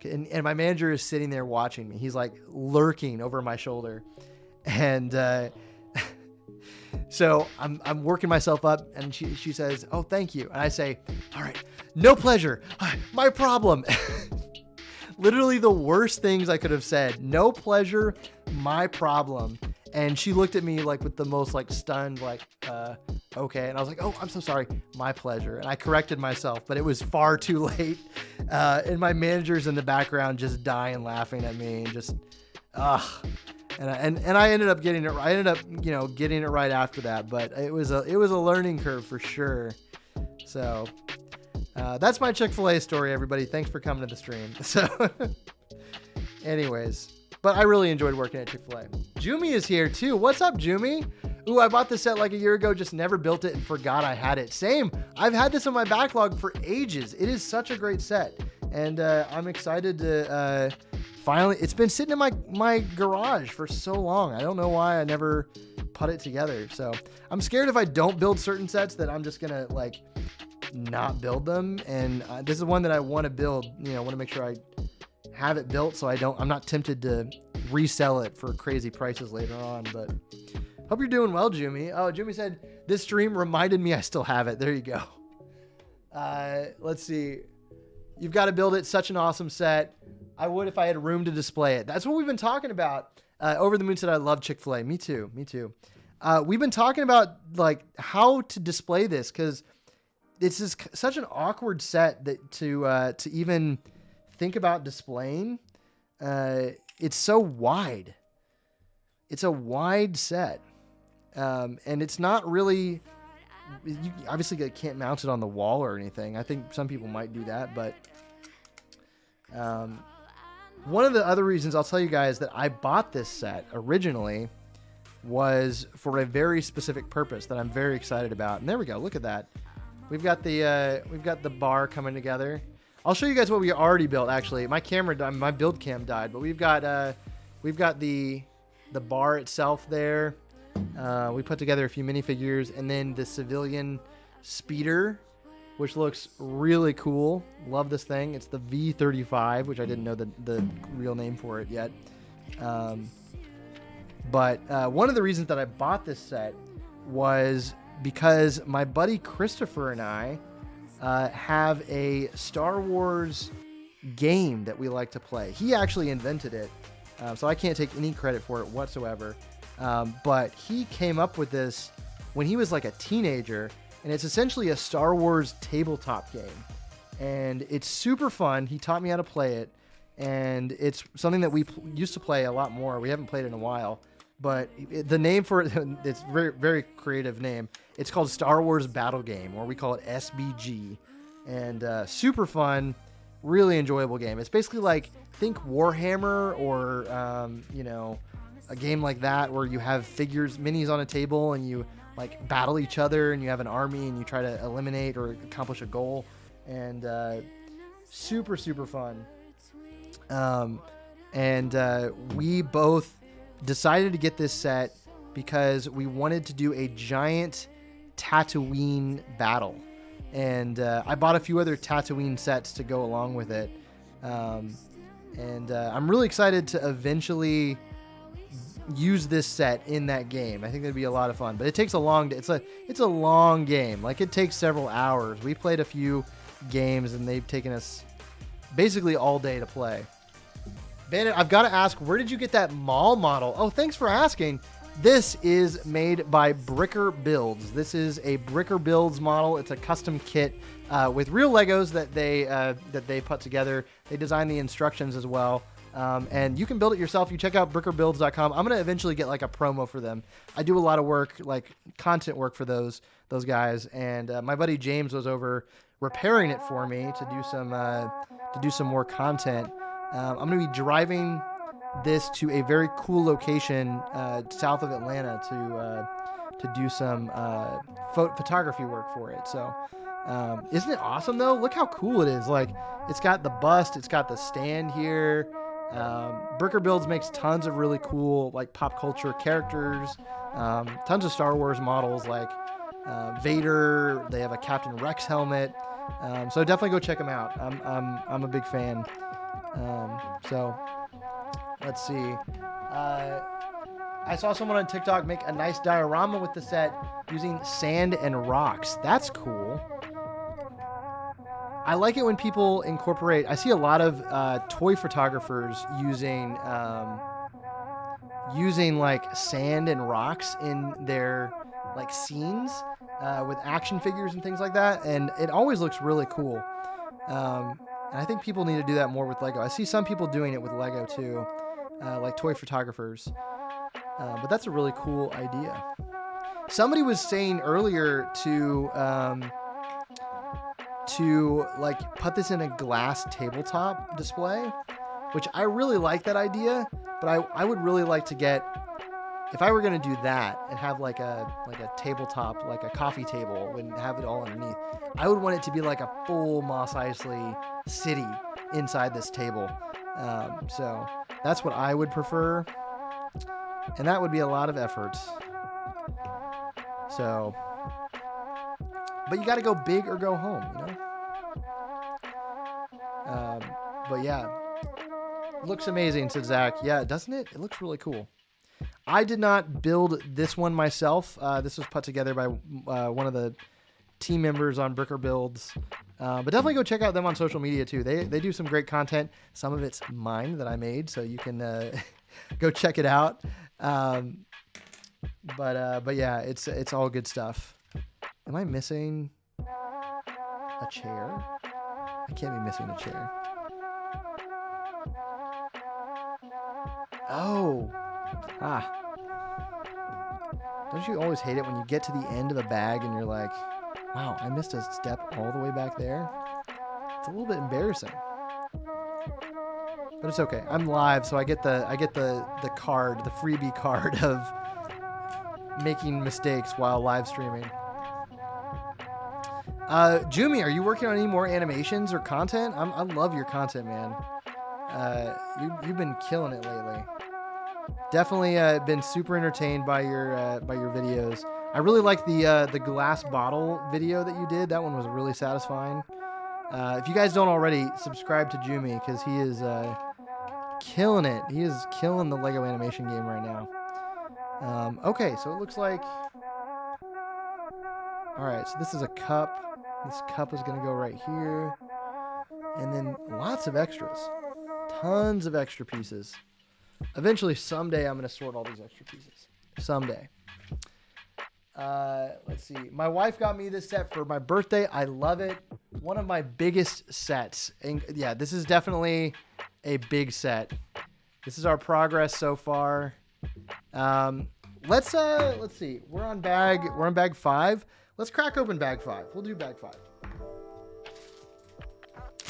And my manager is sitting there watching me. He's like lurking over my shoulder. And so I'm working myself up, and she says, "Oh, thank you." And I say, "All right, no pleasure, my problem." Literally the worst things I could have said. No pleasure, my problem. And she looked at me like with the most like stunned, like, okay. And I was like, "Oh, I'm so sorry, my pleasure." And I corrected myself, but it was far too late. And my manager's in the background just dying laughing at me, and just, ugh. And I ended up getting it. I ended up, getting it right after that. But it was a learning curve for sure. So that's my Chick-fil-A story, everybody. Thanks for coming to the stream. So, anyways, but I really enjoyed working at Chick-fil-A. Jumi is here too. What's up, Jumi? Ooh, I bought this set like a year ago, just never built it and forgot I had it. Same. I've had this on my backlog for ages. It is such a great set, and I'm excited to. Finally, it's been sitting in my garage for so long. I don't know why I never put it together. So I'm scared if I don't build certain sets that I'm just gonna like not build them. And this is one that I want to build. I want to make sure I have it built so I'm not tempted to resell it for crazy prices later on. But hope you're doing well, Jumi. Oh, Jumi said this stream reminded me I still have it. There you go. Let's see. You've got to build it. Such an awesome set. I would if I had room to display it. That's what we've been talking about. Over the Moon said I love Chick-fil-A. Me too. We've been talking about like how to display this, because this is such an awkward set that to even think about displaying. It's so wide. It's a wide set, and it's not really. You obviously can't mount it on the wall or anything. I think some people might do that, but. One of the other reasons I'll tell you guys that I bought this set originally was for a very specific purpose that I'm very excited about. And there we go. Look at that. We've got the bar coming together. I'll show you guys what we already built. Actually, my build cam died, but we've got the bar itself there. We put together a few minifigures, and then the civilian speeder, which looks really cool. Love this thing. It's the V35, which I didn't know the real name for it yet. But one of the reasons that I bought this set was because my buddy Christopher and I have a Star Wars game that we like to play. He actually invented it, so I can't take any credit for it whatsoever. But he came up with this when he was like a teenager, and it's essentially a Star Wars tabletop game. And it's super fun. He taught me how to play it, and it's something that we used to play a lot more. We haven't played it in a while, but the name for it, it's very, very creative name. It's called Star Wars Battle Game, or we call it SBG. And super fun, really enjoyable game. It's basically like, think Warhammer, or, a game like that where you have figures, minis on a table, and you like battle each other, and you have an army, and you try to eliminate or accomplish a goal. And super, super fun. We both decided to get this set because we wanted to do a giant Tatooine battle. And I bought a few other Tatooine sets to go along with it. I'm really excited to eventually use this set in that game. I think that'd be a lot of fun, but it takes a long it's a long game. Like, it takes several hours. We played a few games, and they've taken us basically all day to play. Bandit, I've got to ask, where did you get that Maul model? Oh, thanks for asking. This is made by Bricker Builds. This is a Bricker Builds model. It's a custom kit with real Legos that they put together. They designed the instructions as well. And you can build it yourself. You check out brickerbuilds.com. I'm going to eventually get like a promo for them. I do a lot of work, like content work for those guys. And my buddy James was over repairing it for me to do some more content. I'm going to be driving this to a very cool location south of Atlanta to do some photography work for it. So isn't it awesome though? Look how cool it is. Like, it's got the bust, it's got the stand here. Bricker Builds makes tons of really cool like pop culture characters, tons of Star Wars models like Vader. They have a Captain Rex helmet, so definitely go check them out. I'm a big fan. So let's see. I saw someone on TikTok make a nice diorama with the set using sand and rocks. That's cool. I like it when people incorporate. I see a lot of toy photographers using like sand and rocks in their like scenes with action figures and things like that, and it always looks really cool. And I think people need to do that more with Lego. I see some people doing it with Lego too, like toy photographers. But that's a really cool idea. Somebody was saying earlier to like put this in a glass tabletop display, which I really like that idea. But I would really like to get, if I were going to do that and have like a tabletop, like a coffee table and have it all underneath, I would want it to be like a full Mos Eisley city inside this table. So that's what I would prefer. And that would be a lot of effort. So, but you got to go big or go home, you know? But yeah, looks amazing, said Zach. Yeah, doesn't it? It looks really cool. I did not build this one myself. This was put together by one of the team members on Bricker Builds. But definitely go check out them on social media too. They do some great content. Some of it's mine that I made, so you can go check it out. But yeah, it's all good stuff. Am I missing a chair? I can't be missing a chair. Oh. Don't you always hate it when you get to the end of a bag and you're like, wow, I missed a step all the way back there? It's a little bit embarrassing. But it's okay. I'm live, so I get the card, the freebie card of making mistakes while live streaming. Jumi, are you working on any more animations or content? I love your content, man. You've been killing it lately. Definitely been super entertained by your videos. I really like the glass bottle video that you did. That one was really satisfying. If you guys don't already, subscribe to Jumi because he is killing it. He is killing the Lego animation game right now. Okay, so it looks like... Alright, so this is a cup. This cup is going to go right here. And then lots of extras. Tons of extra pieces. Eventually, someday, I'm going to sort all these extra pieces. Someday. Let's see. My wife got me this set for my birthday. I love it. One of my biggest sets. And yeah, this is definitely a big set. This is our progress so far. Let's see. We're on bag 5. Let's crack open bag 5. We'll do bag 5.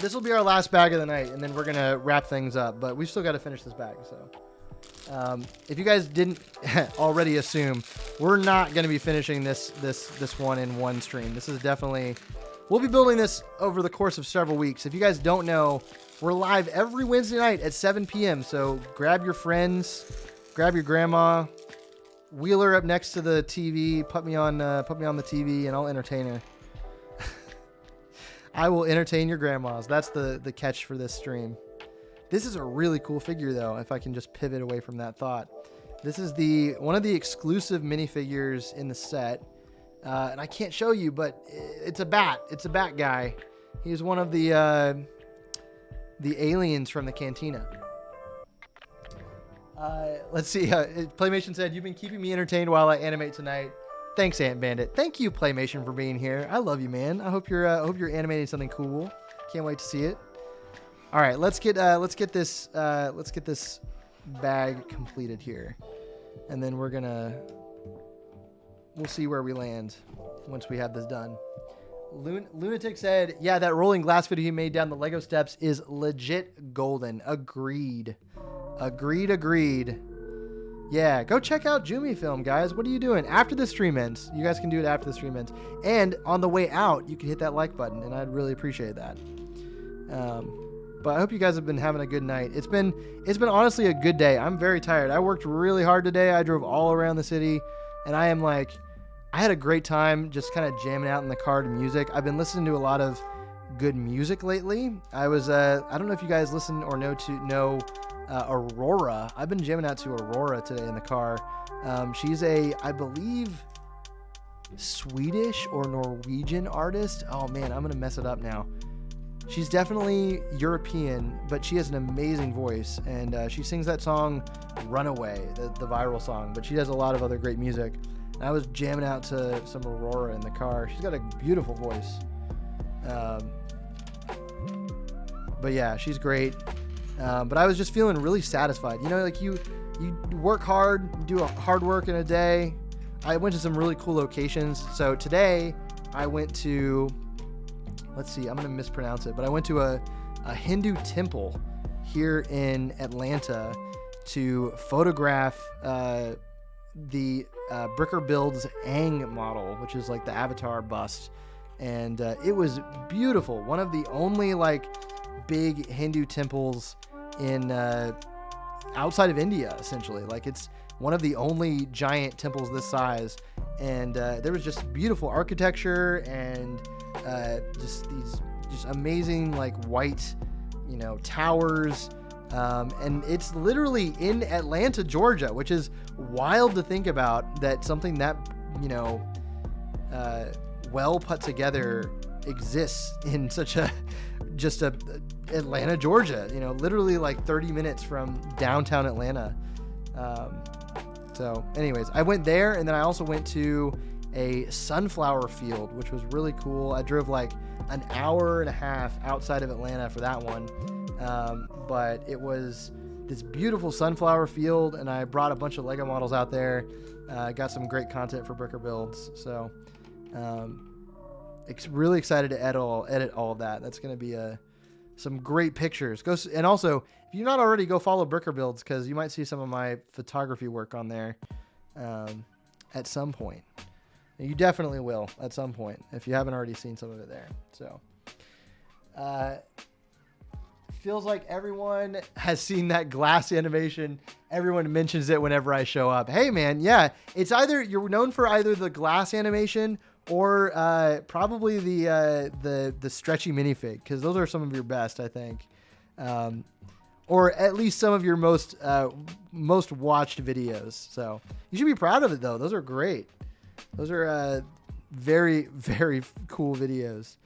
This will be our last bag of the night, and then we're gonna wrap things up. But we've still got to finish this bag. So, if you guys didn't already assume, we're not gonna be finishing this one in one stream. This is definitely, we'll be building this over the course of several weeks. If you guys don't know, we're live every Wednesday night at 7 p.m. So grab your friends, grab your grandma, wheel her up next to the TV, put me on the TV, and I'll entertain her. I will entertain your grandmas. That's the catch for this stream. This is a really cool figure, though, if I can just pivot away from that thought. This is one of the exclusive minifigures in the set. And I can't show you, but it's a bat. It's a bat guy. He's one of the aliens from the Cantina. Let's see. Playmation said, "You've been keeping me entertained while I animate tonight." Thanks, Ant Bandit. Thank you, Playmation, for being here. I love you, man. I hope you're animating something cool. Can't wait to see it. All right, let's get this bag completed here, and then we'll see where we land once we have this done. Lunatic said, "Yeah, that rolling glass video he made down the Lego steps is legit golden." Agreed. Yeah, go check out Jumi Film, guys. What are you doing? After the stream ends. You guys can do it after the stream ends. And on the way out, you can hit that like button, and I'd really appreciate that. But I hope you guys have been having a good night. It's been honestly a good day. I'm very tired. I worked really hard today. I drove all around the city, and I had a great time just kind of jamming out in the car to music. I've been listening to a lot of good music lately. I don't know if you guys listen or know Aurora. I've been jamming out to Aurora today in the car. She's I believe, Swedish or Norwegian artist. Oh man, I'm gonna mess it up now. She's definitely European, but she has an amazing voice, and she sings that song Runaway, the viral song, but she does a lot of other great music. And I was jamming out to some Aurora in the car. She's got a beautiful voice. But yeah, she's great. But I was just feeling really satisfied. You know, like you work hard, do hard work in a day. I went to some really cool locations. So today I went to, let's see, I'm going to mispronounce it, but I went to a Hindu temple here in Atlanta to photograph the Bricker Build's Aang model, which is like the Avatar bust. And it was beautiful. One of the only like big Hindu temples in outside of India, essentially. Like it's one of the only giant temples this size, and there was just beautiful architecture and just amazing like white, towers, and it's literally in Atlanta, Georgia, which is wild to think about, that something that well put together exists in such a Atlanta, Georgia, literally like 30 minutes from downtown Atlanta. So anyways, I went there, and then I also went to a sunflower field, which was really cool. I drove like an hour and a half outside of Atlanta for that one. But it was this beautiful sunflower field, and I brought a bunch of Lego models out there. Got some great content for Bricker Builds. So, really excited to edit all of that. That's going to be some great pictures. And also, if you're not already, go follow Bricker Builds, because you might see some of my photography work on there at some point. And you definitely will at some point if you haven't already seen some of it there. So, feels like everyone has seen that glass animation. Everyone mentions it whenever I show up. Hey man, yeah, it's either you're known for either the glass animation or probably the stretchy minifig, because those are some of your best, I think, or at least some of your most watched videos. So you should be proud of it though. Those are great. Those are very, very cool videos.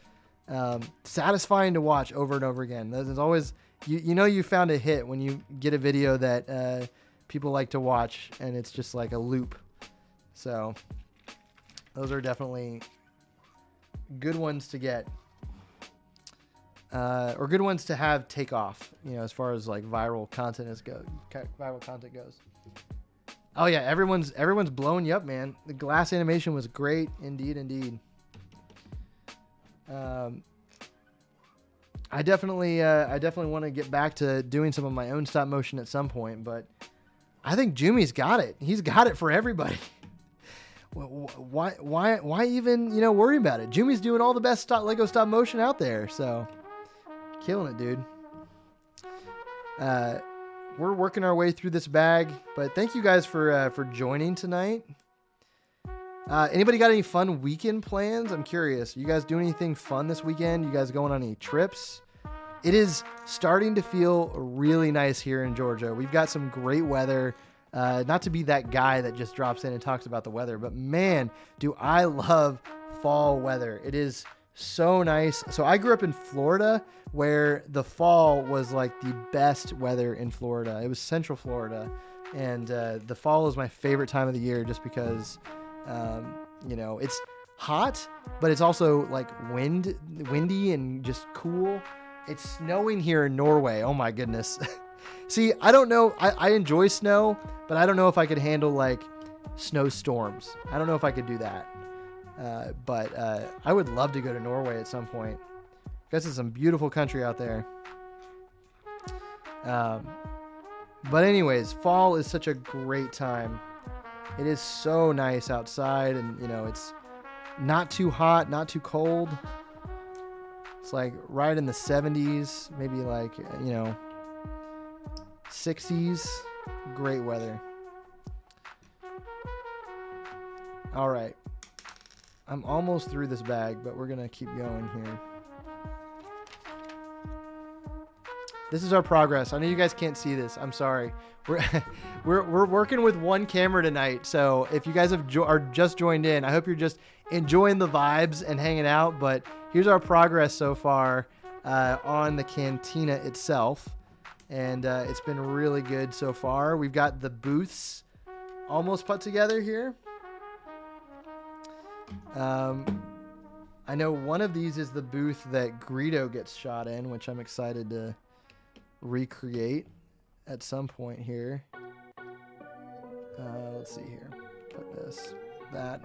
Satisfying to watch over and over again. There's always, you found a hit when you get a video that people like to watch, and it's just like a loop. So those are definitely good ones to get, or good ones to have take off, as far as like viral content goes. Oh yeah, everyone's blowing you up, man. The glass animation was great, indeed. I definitely want to get back to doing some of my own stop motion at some point, but I think Jumi's got it. He's got it for everybody. Why even worry about it? Jumi's doing all the best Lego stop motion out there, so killing it, dude. We're working our way through this bag, but thank you guys for joining tonight. Anybody got any fun weekend plans? I'm curious. You guys doing anything fun this weekend? You guys going on any trips? It is starting to feel really nice here in Georgia. We've got some great weather. Not to be that guy that just drops in and talks about the weather, but man, do I love fall weather. It is so nice. So I grew up in Florida, where the fall was like the best weather in Florida. It was Central Florida, and the fall is my favorite time of the year, just because it's hot, but it's also like windy and just cool. It's snowing here in Norway. Oh my goodness. See, I don't know. I enjoy snow, but I don't know if I could handle like snowstorms. I don't know if I could do that. But I would love to go to Norway at some point. I guess it's some beautiful country out there. But anyways, fall is such a great time. It is so nice outside, and it's not too hot, not too cold. It's like right in the 70s, maybe like 60s. Great weather. All right, I'm almost through this bag, but we're gonna keep going here. This is our progress. I know you guys can't see this. I'm sorry. We're we're working with one camera tonight. So if you guys are just joined in, I hope you're just enjoying the vibes and hanging out. But here's our progress so far on the Cantina itself. And it's been really good so far. We've got the booths almost put together here. I know one of these is the booth that Greedo gets shot in, which I'm excited to recreate at some point here. Let's see here. Put this, that.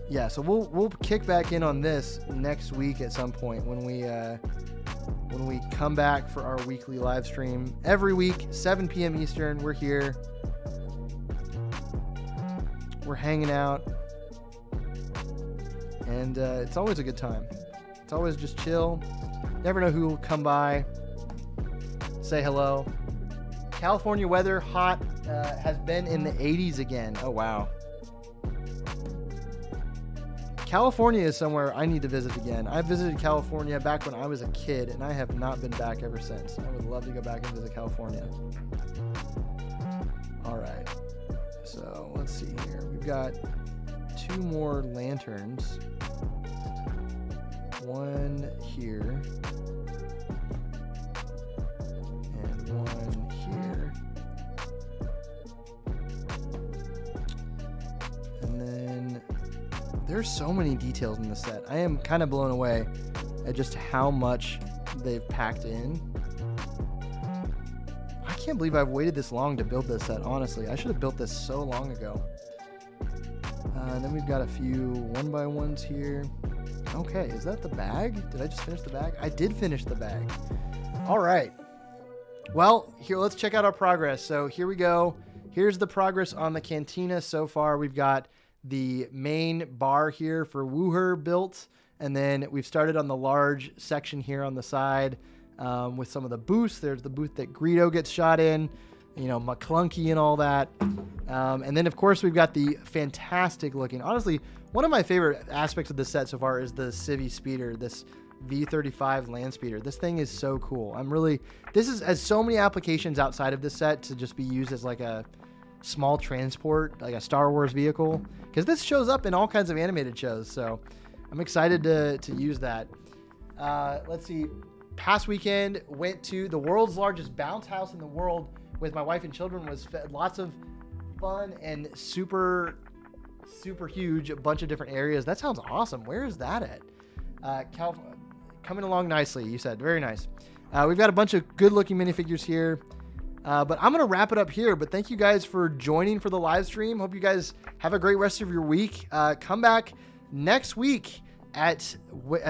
Yeah, so we'll kick back in on this next week at some point when we come back for our weekly live stream. Every week, 7 p.m. Eastern, we're here. We're hanging out. And it's always a good time. It's always just chill. Never know who will come by. Say hello. California weather, hot, has been in the 80s again. Oh, wow. California is somewhere I need to visit again. I visited California back when I was a kid, and I have not been back ever since. I would love to go back and visit California. All right. So let's see here. We've got 2 more lanterns. One here. And one here. And then there's so many details in the set. I am kind of blown away at just how much they've packed in. I can't believe I've waited this long to build this set, honestly. I should have built this so long ago. And then we've got a few 1x1s here. Okay, is that the bag? Did I just finish the bag? I did finish the bag. All right. Well, here, let's check out our progress. So here we go. Here's the progress on the Cantina so far. We've got the main bar here for Wooher built, and then we've started on the large section here on the side with some of the booths. There's the booth that Greedo gets shot in, you know, McClunky and all that. And then, of course, we've got the fantastic looking, honestly, one of my favorite aspects of this set so far is the Civi Speeder, this V35 land speeder. This thing is so cool. This has so many applications outside of this set to just be used as like a small transport, like a Star Wars vehicle, because this shows up in all kinds of animated shows. So I'm excited to use that. Let's see. Past weekend, went to the world's largest bounce house in the world with my wife and children. Was lots of fun and super huge, a bunch of different areas. That sounds awesome. Where is that at? Coming along nicely, you said. Very nice. We've got a bunch of good looking minifigures here. But I'm going to wrap it up here. But thank you guys for joining for the live stream. Hope you guys have a great rest of your week. Come back next week at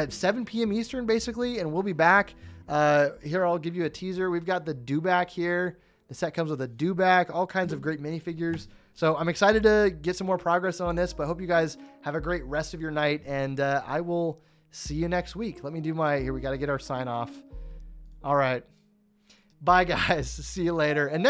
7 p.m. Eastern, basically, and we'll be back. Here, I'll give you a teaser. We've got the do-back here. The set comes with a do-back, all kinds of great minifigures. So I'm excited to get some more progress on this, but hope you guys have a great rest of your night, and I will see you next week. Let me do here we got to get our sign off. All right. Bye, guys. See you later. And next